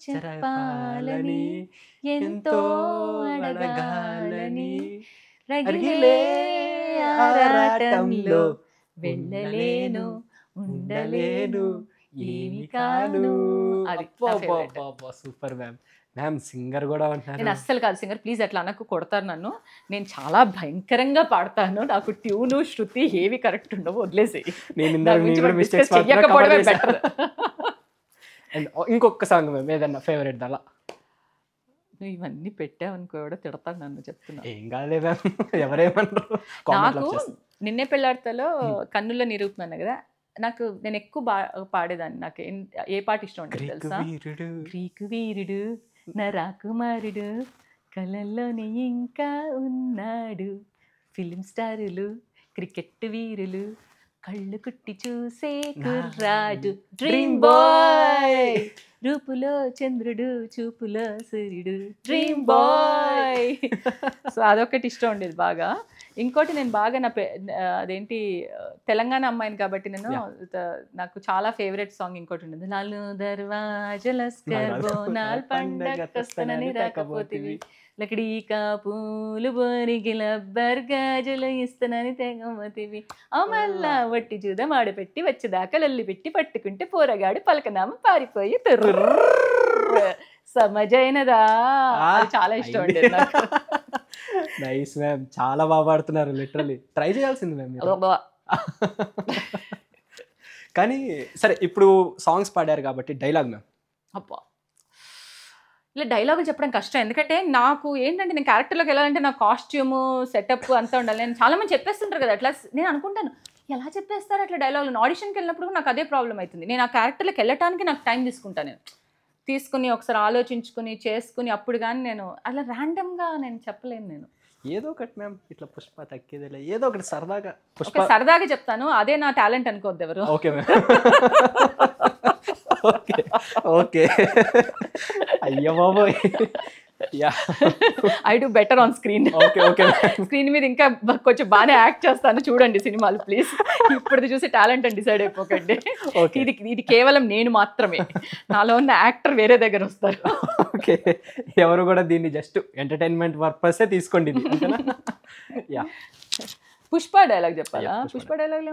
చెప్పాలని ఎంతో అడగాలని రగిలే ఆరాటంలో వెళ్ళలేను ఉండలేను ఏమి కాను. అది సూపర్ మ్యామ్. మ్యామ్ సింగర్ కూడా నేను అంటున్నారు. అస్సలు కాదు సింగర్, ప్లీజ్ అట్లా అనకు, కొడతారు నన్ను. నేను చాలా భయంకరంగా పాడతాను, నాకు ట్యూను శృతి ఏవి కరెక్ట్ ఉండవు, వదిలేసేయి. నేను ఇందాక దాని గురించి కూడా మనం మిస్టేక్స్ discuss చెయ్యకపోవడమే better. అండ్ ఇంకొక సాంగ్ మ్యామ్ ఏదన్నా ఫేవరెట్ అలా. నువ్వు ఇవన్నీ పెట్టావనుకో కూడా తిడతాను నన్ను, చెప్తున్నా. ఏం కాదులే మ్యామ్, ఎవరేమన్నారు. నాకు నిన్నే పెళ్ళాడతలో కన్నుల నిరూపణ కదా, నాకు నేను ఎక్కువ పాడేదాన్ని. నాకు ఏ పాట ఇష్టం ఉంటుంది తెలుసా? గ్రీకు వీరుడు నా రాకుమారుడు కళల్లోనే ఇంకా ఉన్నాడు, ఫిలిం స్టారులు క్రికెట్ వీరులు కళ్ళు కుట్టి చూసే కుర్రాడు, డ్రీమ్ బాయ్ రూపులో చంద్రుడు చూపులో సూర్యుడు, డ్రీమ్ బాయ్. సో అదొకటి ఇష్టం ఉండేది బాగా. ఇంకోటి నేను బాగా అదేంటి తెలంగాణ అమ్మాయిని కాబట్టి నేను నాకు చాలా ఫేవరెట్ సాంగ్ ఇంకోటి ఉండేది, నాలు దర్వాజలస్కర్ బోనాల్ పండగని రాకపోతివి లకడీకా పూలు బోరిగిల బర్గాజులు ఇస్తానని తెగమతివి అమల్లా వట్టి చూద మాడపెట్టి వచ్చేదాకా లొల్లి పెట్టి పట్టుకుంటే పోరగాడు పలకనామ పారిపోయి తుర్రు సమజైనదా. చాలా ఇష్టం ఉండేది నాకు. నైస్ మ్యామ్, చాలా బాగా పాడుతున్నారు. లిటరల్లీ ట్రై చేయాల్సింది మ్యామ్. కానీ సరే, ఇప్పుడు సాంగ్స్ పాడారు కాబట్టి డైలాగ్ మ్యామ్. అబ్బా ఇలా డైలాగులు చెప్పడం కష్టం, ఎందుకంటే నాకు ఏంటంటే నేను క్యారెక్టర్లోకి వెళ్ళాలంటే నా కాస్ట్యూము సెటప్ అంతా ఉండాలి. నేను చాలా మంది చెప్పేస్తుంటారు కదా అట్లా, నేను అనుకుంటాను ఎలా చెప్పేస్తారు అట్లా డైలాగులు. ఆడిషన్కి వెళ్ళినప్పుడు నాకు అదే ప్రాబ్లం అవుతుంది. నేను ఆ క్యారెక్టర్లోకి వెళ్ళటానికి నాకు టైం తీసుకుంటాను, నేను తీసుకుని ఒకసారి ఆలోచించుకుని చేసుకుని అప్పుడు కానీ నేను అలా ర్యాండమ్గా నేను చెప్పలేను. నేను ఏదో ఒకటి మ్యామ్, ఇట్లా పుష్ప తక్కేదిలే ఏదో ఒకటి సరదాగా సరదాగా చెప్తాను, అదే నా టాలెంట్ అనుకోవద్దు ఎవరు. Okay ma'am. ఓకే ఓకే, అయ్యో బాబోయ్. Yeah, I do better on screen. Okay okay, screen మీద ఇంకా కొంచెం బాగానే యాక్ట్ చేస్తాను, చూడండి సినిమాలు ప్లీజ్. ఇప్పుడు చూసి టాలెంట్ అని డిసైడ్ అయిపోకండి. ఇది కేవలం నేను మాత్రమే, నాలో ఉన్న యాక్టర్ వేరే దగ్గర వస్తారు. ఓకే, ఎవరు కూడా దీన్ని జస్ట్ ఎంటర్టైన్మెంట్ పర్పసే తీసుకోండి. యా, పుష్ప డైలాగ్ చెప్పాలా? పుష్ప డైలాగ్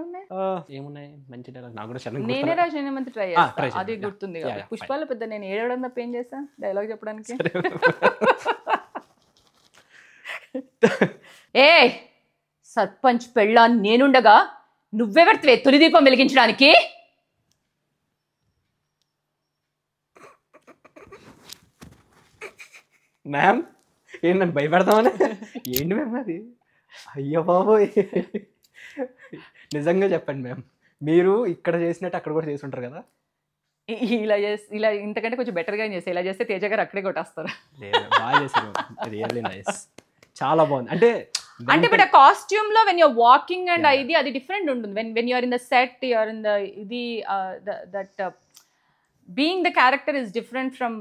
ఏమున్నాయి మంచి డైలాగ్? నాకు కూడా నేనే రాజు నేనేమంత ట్రై చేస్తా, అది గుర్తుంది. పుష్పాలో పెద్ద నేను ఏడవడం తప్ప ఏం చేస్తా డైలాగ్ చెప్పడానికి. ఏ సర్పంచ్ పెళ్ళా నేనుండగా నువ్వెవరివే తొలి దీపం వెలిగించడానికి? మ్యామ్ ఏంటి నన్ను భయపెడతామని? ఏంటి మ్యామ్ అది? అయ్యో బాబోయ్, నిజంగా చెప్పండి మ్యామ్, మీరు ఇక్కడ చేసినట్టు అక్కడ కూడా చేసి ఉంటారు కదా? ఇలా ఇంతకంటే కొంచెం బెటర్గా చేస్తే, ఇలా చేస్తే తేజ గారు అక్కడే కొట్టేస్తారు. బాగా చేశారు, రియల్లీ నైస్, చాలా బాగుంది. అంటే ఇప్పుడు కాస్ట్యూమ్ లో వెన్ యూర్ వాకింగ్ అండ్ అది డిఫరెంట్ ఉంటుంది. When you're in the set, you're in the ఇది that being the character is different from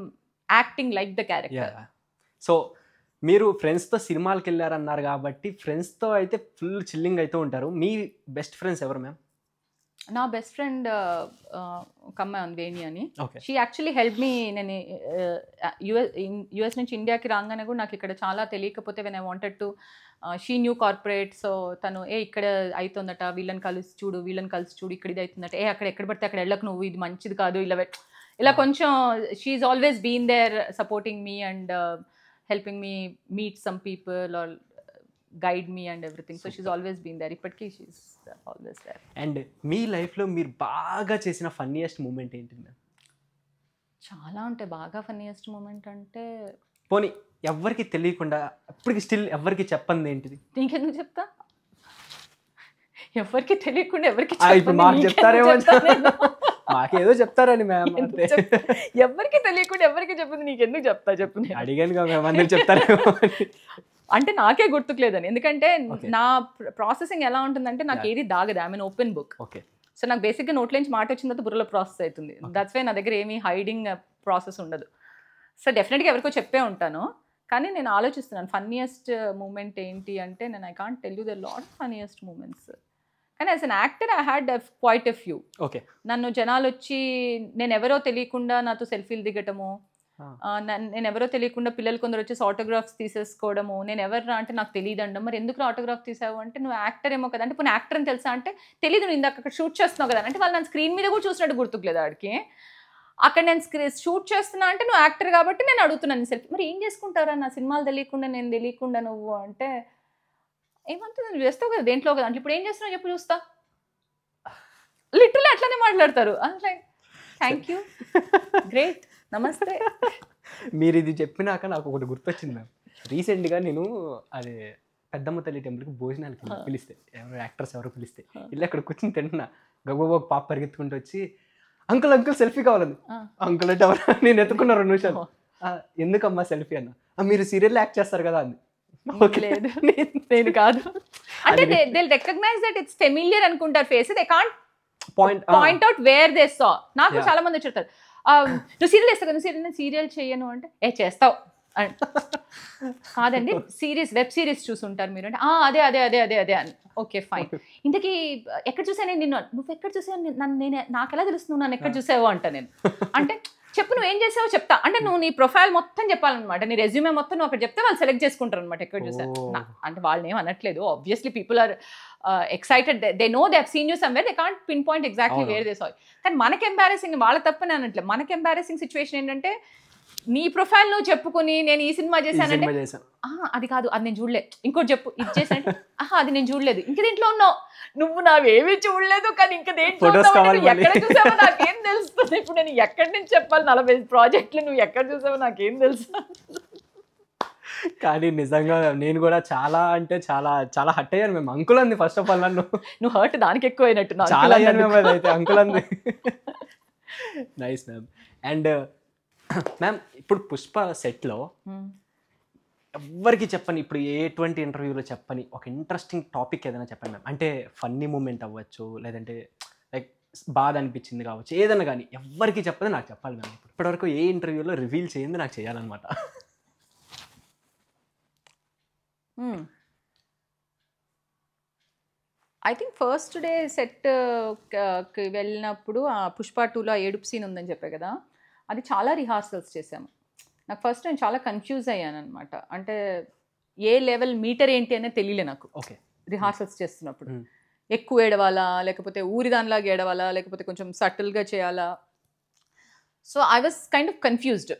acting like the character. So మీరు ఫ్రెండ్స్తో సినిమాలకు వెళ్ళారన్నారు కాబట్టి ఫ్రెండ్స్తో అయితే ఫుల్ చిల్లింగ్ అయితే ఉంటారు. మీ బెస్ట్ ఫ్రెండ్స్ ఎవరు మ్యామ్? నా బెస్ట్ ఫ్రెండ్ ఒక అమ్మాయి ఉంది, వేణి అని. She actually help me. నేను యుఎస్ నుంచి ఇండియాకి రాగానే కూడా నాకు ఇక్కడ చాలా తెలియకపోతే when I wanted to, she knew corporate. So తను ఇక్కడ అవుతుందట, వీళ్ళని కలిసి చూడు, ఇక్కడ ఇది అవుతుందట, అక్కడ ఎక్కడ పడితే అక్కడ వెళ్ళకు నువ్వు, ఇది మంచిది కాదు, ఇలా కొంచెం she always been there supporting me and helping me meet some people or guide me and everything. So she's always been there. Ippatiki she's always there. And మీ లైఫ్లో మీరు బాగా చేసిన ఫన్నీయెస్ట్ మూమెంట్ ఏంటి మ్యామ్? చాలా ఉంటాయి. బాగా ఫన్నీయెస్ట్ మూమెంట్ అంటే పోనీ ఎవరికి తెలియకుండా ఇప్పటికి స్టిల్ ఎవరికి చెప్పంది ఏంటిది? నీకెందుకు చెప్తా? ఎవరికి తెలియకుండా ఎవరికి ఇప్పుడు మాకు చెప్తారేమో, మాకేదో చెప్తారని మ్యామ్. అంటే ఎవరికి తెలియకుండా ఎవరికి చెప్పింది నీకెందుకు చెప్తా చెప్పు? అడిగాను కదా మ్యామ్, అందరు చెప్తారేమో అంటే నాకే గుర్తుకులేదని. ఎందుకంటే నా ప్రాసెసింగ్ ఎలా ఉంటుందంటే నాకు ఏది దాగదు, I mean open book. Okay, so నాకు బేసిక్గా నోట్లోంచి మాట వచ్చిన తర్వాత బుర్రలో ప్రాసెస్ అవుతుంది. దట్స్ వై నా దగ్గర ఏమీ హైడింగ్ ప్రాసెస్ ఉండదు. సో డెఫినెట్గా ఎవరికో చెప్పే ఉంటాను. కానీ నేను ఆలోచిస్తున్నాను ఫన్నీయెస్ట్ మూమెంట్ ఏంటి అంటే, నేను I can't tell you the lot funniest moments. కానీ as an actor I had quite a few. Okay. నన్ను జనాలు వచ్చి నేను ఎవరో తెలియకుండా నాతో సెల్ఫీలు దిగటము, నేను ఎవరో తెలియకుండా పిల్లలు కొందరు వచ్చేసి ఆటోగ్రాఫ్స్ తీసేసుకోవడము, నేను ఎవరు అంటే నాకు తెలియదు అండం. మరి ఎందుకు ఆటోగ్రాఫ్ తీసావు అంటే నువ్వు యాక్టర్ ఏమో కదా అంటే ఇప్పుడు యాక్టర్ అని తెలుసా అంటే తెలియదు, నువ్వు ఇందాక అక్కడ షూట్ చేస్తున్నావు కదా అంటే వాళ్ళు నన్ను స్క్రీన్ మీద కూడా చూసినట్టు గుర్తుకులేదు ఆడికి. అక్కడ నేను షూట్ చేస్తున్నా అంటే నువ్వు యాక్టర్ కాబట్టి నేను అడుగుతున్నాను సెల్ఫీ. మరి ఏం చేసుకుంటారా నా సినిమాలు తెలియకుండా నేను తెలియకుండా నువ్వు అంటే ఏమంటుంది, నువ్వు చేస్తావు కదా దేంట్లో కదా అంటే ఇప్పుడు ఏం చేస్తున్నావు చెప్పు చూస్తా, లిటరల్లీ అట్లానే మాట్లాడతారు. థ్యాంక్ యూ, గ్రేట్, నమస్తే. మీరు ఇది చెప్పినాక నాకు ఒకటి గుర్తొచ్చింది మ్యామ్. రీసెంట్గా నేను అది పెద్దమ్మ తల్లి టెంపుల్కి భోజనానికి పిలిస్తే ఎవరు యాక్టర్స్ ఎవరు పిలిస్తే ఇల్లు అక్కడ కూర్చొని తింటున్నా, గబగబా పాప పరిగెత్తుకుంటూ వచ్చి అంకుల్ అంకుల్ సెల్ఫీ కావాలండి. అంకుల్ అంటే ఎవరు, నేను ఎత్తుకున్నా 2 నిమిషాలు. ఎందుకమ్మా సెల్ఫీ అన్న, మీరు సీరియల్ యాక్ట్ చేస్తారు కదా అంది. లేదు నేను కాదు అంటే they recognise that it's familiar అనుకుంటారు face, they can't point out where they saw. నాకు చాలా మంది వచ్చేస్తారు నువ్వు సీరియల్ వేస్తావు కదా, నేను సీరియల్ చేయను అంటే చేస్తావు కాదండి సిరీస్ వెబ్ సిరీస్ చూసుంటారు మీరు అంటే అదే అదే అదే అదే అదే అని. ఓకే ఫైన్, ఇంతకీ ఎక్కడ చూసాను నిన్ను, నువ్వు ఎక్కడ చూసావు నన్ను, నేను నాకు ఎలా తెలుస్తుంది నన్ను ఎక్కడ చూసావో అంట. నేను అంటే చెప్పు నువ్వు ఏం చేసావో చెప్తా అంటే నువ్వు నీ ప్రొఫైల్ మొత్తం చెప్పాలన్నమాట, నీ రెజ్యూమే మొత్తం నువ్వు అక్కడ చెప్తే వాళ్ళు సెలెక్ట్ చేసుకుంటారు అనమాట ఎక్కడ చూసాను అంటే. వాళ్ళని ఏం అనట్లేదు, obviously people are excited, they know they have seen you somewhere, they can't pinpoint exactly where they saw. కానీ మనకి ఎంబారెసింగ్, వాళ్ళ తప్పని అనట్లేదు, మనకి ఎంబారెసింగ్ సిచ్యువేషన్ ఏంటంటే నీ ప్రొఫైల్ నువ్వు చెప్పుకుని నేను ఈ సినిమా చేశానంటే అది కాదు, అది నేను చూడలేదు, ఇంకోటి చెప్పు ఇది చేశానంటే అది నేను చూడలేదు, ఇంక దీంట్లో ఉన్నావు నువ్వు, నావేమీ చూడలేదు కానీ ఇంకా దేంట్లో ఎక్కడ చూసావో నాకేం తెలుస్తుంది. ఇప్పుడు నేను ఎక్కడి నుంచి చెప్పాలి 40 ప్రాజెక్టులు, నువ్వు ఎక్కడ చూసావో నాకేం తెలుసు. కానీ నిజంగా నేను కూడా చాలా అంటే చాలా చాలా హట్ అయ్యాను మేము. అంకుల్ అంది ఫస్ట్ ఆఫ్ ఆల్, నువ్వు హర్ట్ దానికి ఎక్కువ అయినట్టు చాలా అయ్యాను మేము అయితే అంకుల్ అంది. Nice ma'am. అండ్ మ్యామ్ ఇప్పుడు పుష్ప సెట్లో ఎవ్వరికి చెప్పని, ఇప్పుడు ఎటువంటి ఇంటర్వ్యూలో చెప్పని ఒక ఇంట్రెస్టింగ్ టాపిక్ ఏదైనా చెప్పండి మ్యామ్. అంటే ఫన్నీ మూమెంట్ అవ్వచ్చు, లేదంటే లైక్ బాధ అనిపించింది కావచ్చు, ఏదైనా కానీ ఎవ్వరికి చెప్పదు నాకు చెప్పాలి మ్యామ్. ఇప్పటివరకు ఏ ఇంటర్వ్యూలో రివీల్ చేయండి నాకు చేయాలన్నమాట. ఐ థింక్ ఫస్ట్ డే సెట్కి వెళ్ళినప్పుడు పుష్ప 2లో ఏడుపు సీన్ ఉందని చెప్పే కదా, అది చాలా రిహార్సల్స్ చేసాము. నాకు ఫస్ట్ నేను చాలా కన్ఫ్యూజ్ అయ్యాను అనమాట, అంటే ఏ లెవెల్ మీటర్ ఏంటి అనేది తెలియలే నాకు. ఓకే, రిహార్సల్స్ చేస్తున్నప్పుడు ఎక్కువ ఏడవాలా, లేకపోతే ఊరిదానిలాగా ఏడవాలా, లేకపోతే కొంచెం సటిల్గా చేయాలా. So I was kind of confused.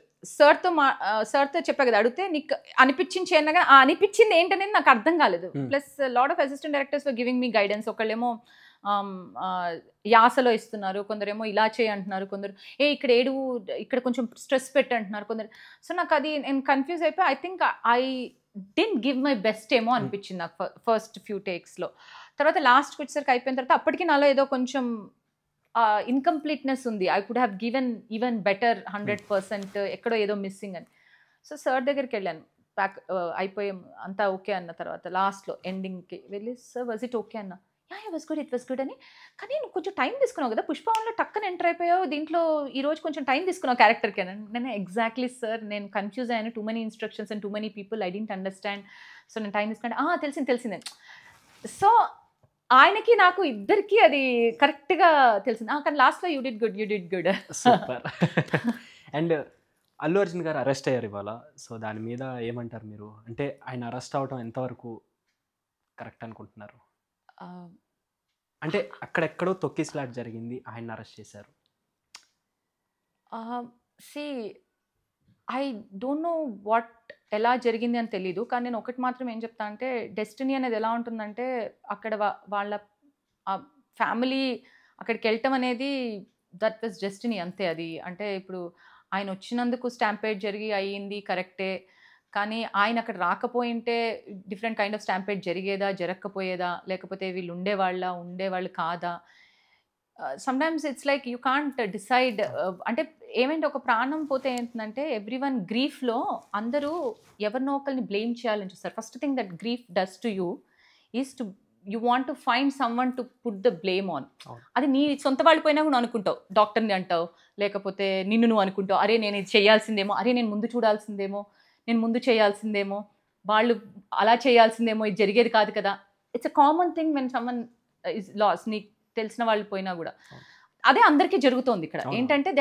సార్తో చెప్పా కదా, అడిగితే నీకు అనిపించింది చేయనగా అనిపించింది ఏంటనేది నాకు అర్థం కాలేదు. Plus lot of assistant directors for giving me guidance. ఒకళ్ళేమో యాసలో ఇస్తున్నారు, కొందరేమో ఇలా చేయి అంటున్నారు, కొందరు ఇక్కడ ఇక్కడ కొంచెం స్ట్రెస్ పెట్టి అంటున్నారు కొందరు. సో నాకు అది నేను కన్ఫ్యూజ్ అయిపోయి I think I didn't give my best ఏమో అనిపించింది నాకు ఫస్ట్ ఫ్యూ టేక్స్లో. తర్వాత లాస్ట్కి వచ్చేసరికి అయిపోయిన తర్వాత అప్పటికి నాలో ఏదో కొంచెం ఇన్కంప్లీట్నెస్ ఉంది. I could have given even better 100%, ఎక్కడో ఏదో మిస్సింగ్ అని. సో సార్ దగ్గరికి వెళ్ళాను, ప్యాక్ అయిపోయాం అంతా ఓకే అన్న తర్వాత లాస్ట్లో ఎండింగ్కి వెళ్ళి సార్ వాజ్ ఇట్ ఓకే అన్న, ఇట్ వాస్ గుడ్ అని. కానీ నువ్వు కొంచెం టైం తీసుకున్నావు కదా, పుష్పవన్లో టక్కన ఎంటర్ అయిపోయావు, దీంట్లో ఈరోజు కొంచెం టైం తీసుకున్నావు క్యారెక్టర్కి అని. నేను ఎగ్జాక్ట్లీ సార్ నేను కన్ఫ్యూజ్ అయ్యాను, too many instructions and too many people, I didn't understand. So నేను టైం తీసుకుంటే తెలిసిందే. సో ఆయనకి నాకు ఇద్దరికి అది కరెక్ట్గా తెలిసింది. కానీ లాస్ట్లో you did good. Super. And Allu Arjun గారు అరెస్ట్ అయ్యారు ఇవాళ, సో దాని మీద ఏమంటారు మీరు? అంటే ఆయన అరెస్ట్ అవడం ఎంతవరకు కరెక్ట్ అనుకుంటున్నారు? అంటే అక్కడెక్కడో తొక్కిసలాట జరిగింది, ఆయన అరెస్ట్ చేశారు. See I don't know what ఎలా జరిగింది అని తెలీదు, కానీ నేను ఒకటి మాత్రం ఏం చెప్తా అంటే డెస్టినీ అనేది ఎలా ఉంటుందంటే అక్కడ వాళ్ళ ఫ్యామిలీ అక్కడికి వెళ్ళటం అనేది దట్ వాజ్ డెస్టినీ అంతే. అది అంటే ఇప్పుడు ఆయన వచ్చినందుకు స్టాంపేడ్ జరిగి అయ్యింది కరెక్టే, కానీ ఆయన అక్కడ రాకపోయింటే డిఫరెంట్ కైండ్ ఆఫ్ స్టాంపేడ్ జరిగేదా జరగకపోయేదా, లేకపోతే వీళ్ళు ఉండేవాళ్ళు కాదా. Sometimes it's like you can't decide. అంటే ఏమంటే ఒక ప్రాణం పోతే ఏంటంటే ఎవ్రీవన్ గ్రీఫ్లో అందరూ ఎవరినో ఒకరిని బ్లేమ్ చేయాలని చూస్తారు. First thing that grief does to you is to you want to find some one to put the blame on. అది నీ సొంత వాళ్ళు పోయినా కూడా అనుకుంటావు, డాక్టర్ని అంటావు, లేకపోతే నిన్ను నువ్వు అనుకుంటావు, అరే నేను ఇది చేయాల్సిందేమో, అరే నేను ముందు చూడాల్సిందేమో, నేను ముందు చేయాల్సిందేమో, వాళ్ళు అలా చేయాల్సిందేమో, ఇది జరిగేది కాదు కదా. It's a common thing when someone is loss, నీకు తెలిసిన వాళ్ళు పోయినా కూడా. అదే అందరికీ జరుగుతోంది ఇక్కడ. ఏంటంటే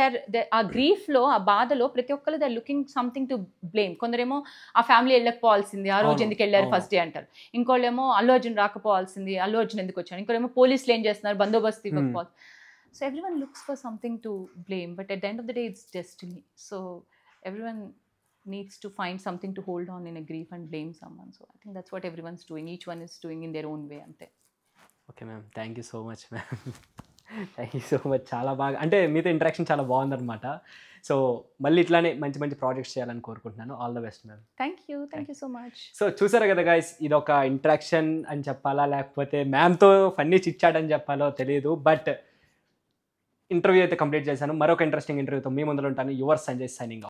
ఆ గ్రీఫ్లో, ఆ బాధలో ప్రతి ఒక్కరు they looking something to blame. కొందరేమో ఆ ఫ్యామిలీ వెళ్ళకపోవాల్సింది, ఆ రోజు ఎందుకు వెళ్ళారు ఫస్ట్ డే అంటారు. ఇంకోళ్ళేమో అల్లు అర్జున్ రాకపోవాల్సింది, అల్లు అర్జున్ ఎందుకు వచ్చారు. ఇంకోళ్ళేమో పోలీసులు ఏం చేస్తున్నారు, బందోబస్తు ఇవ్వకపోవాలి. So everyone looks for something to blame, but at the end of the day it's destiny. So everyone needs to find something to hold on in a grief and blame someone. So I think that's what everyone's doing. Each one is doing in their own way. Ante. Okay ma'am, thank you so much ma'am. Thank you so much. చాలా బాగా, అంటే మీతో ఇంటరాక్షన్ చాలా బాగుందన్నమాట. సో మళ్ళీ ఇట్లానే మంచి మంచి ప్రాజెక్ట్స్ చేయాలని కోరుకుంటున్నాను. All the best ma'am. Thank you so much. So చూసారు కదా గైస్, ఇది ఒక ఇంటరాక్షన్ అని చెప్పాలా లేకపోతే మ్యామ్తో ఫన్నీ చిట్చాట్ చెప్పాలో తెలియదు, బట్ ఇంటర్వ్యూ అయితే కంప్లీట్ చేశాను. మరొక ఇంట్రెస్టింగ్ ఇంటర్వ్యూతో మీ ముందర ఉంటాను. Your Sanjay signing off.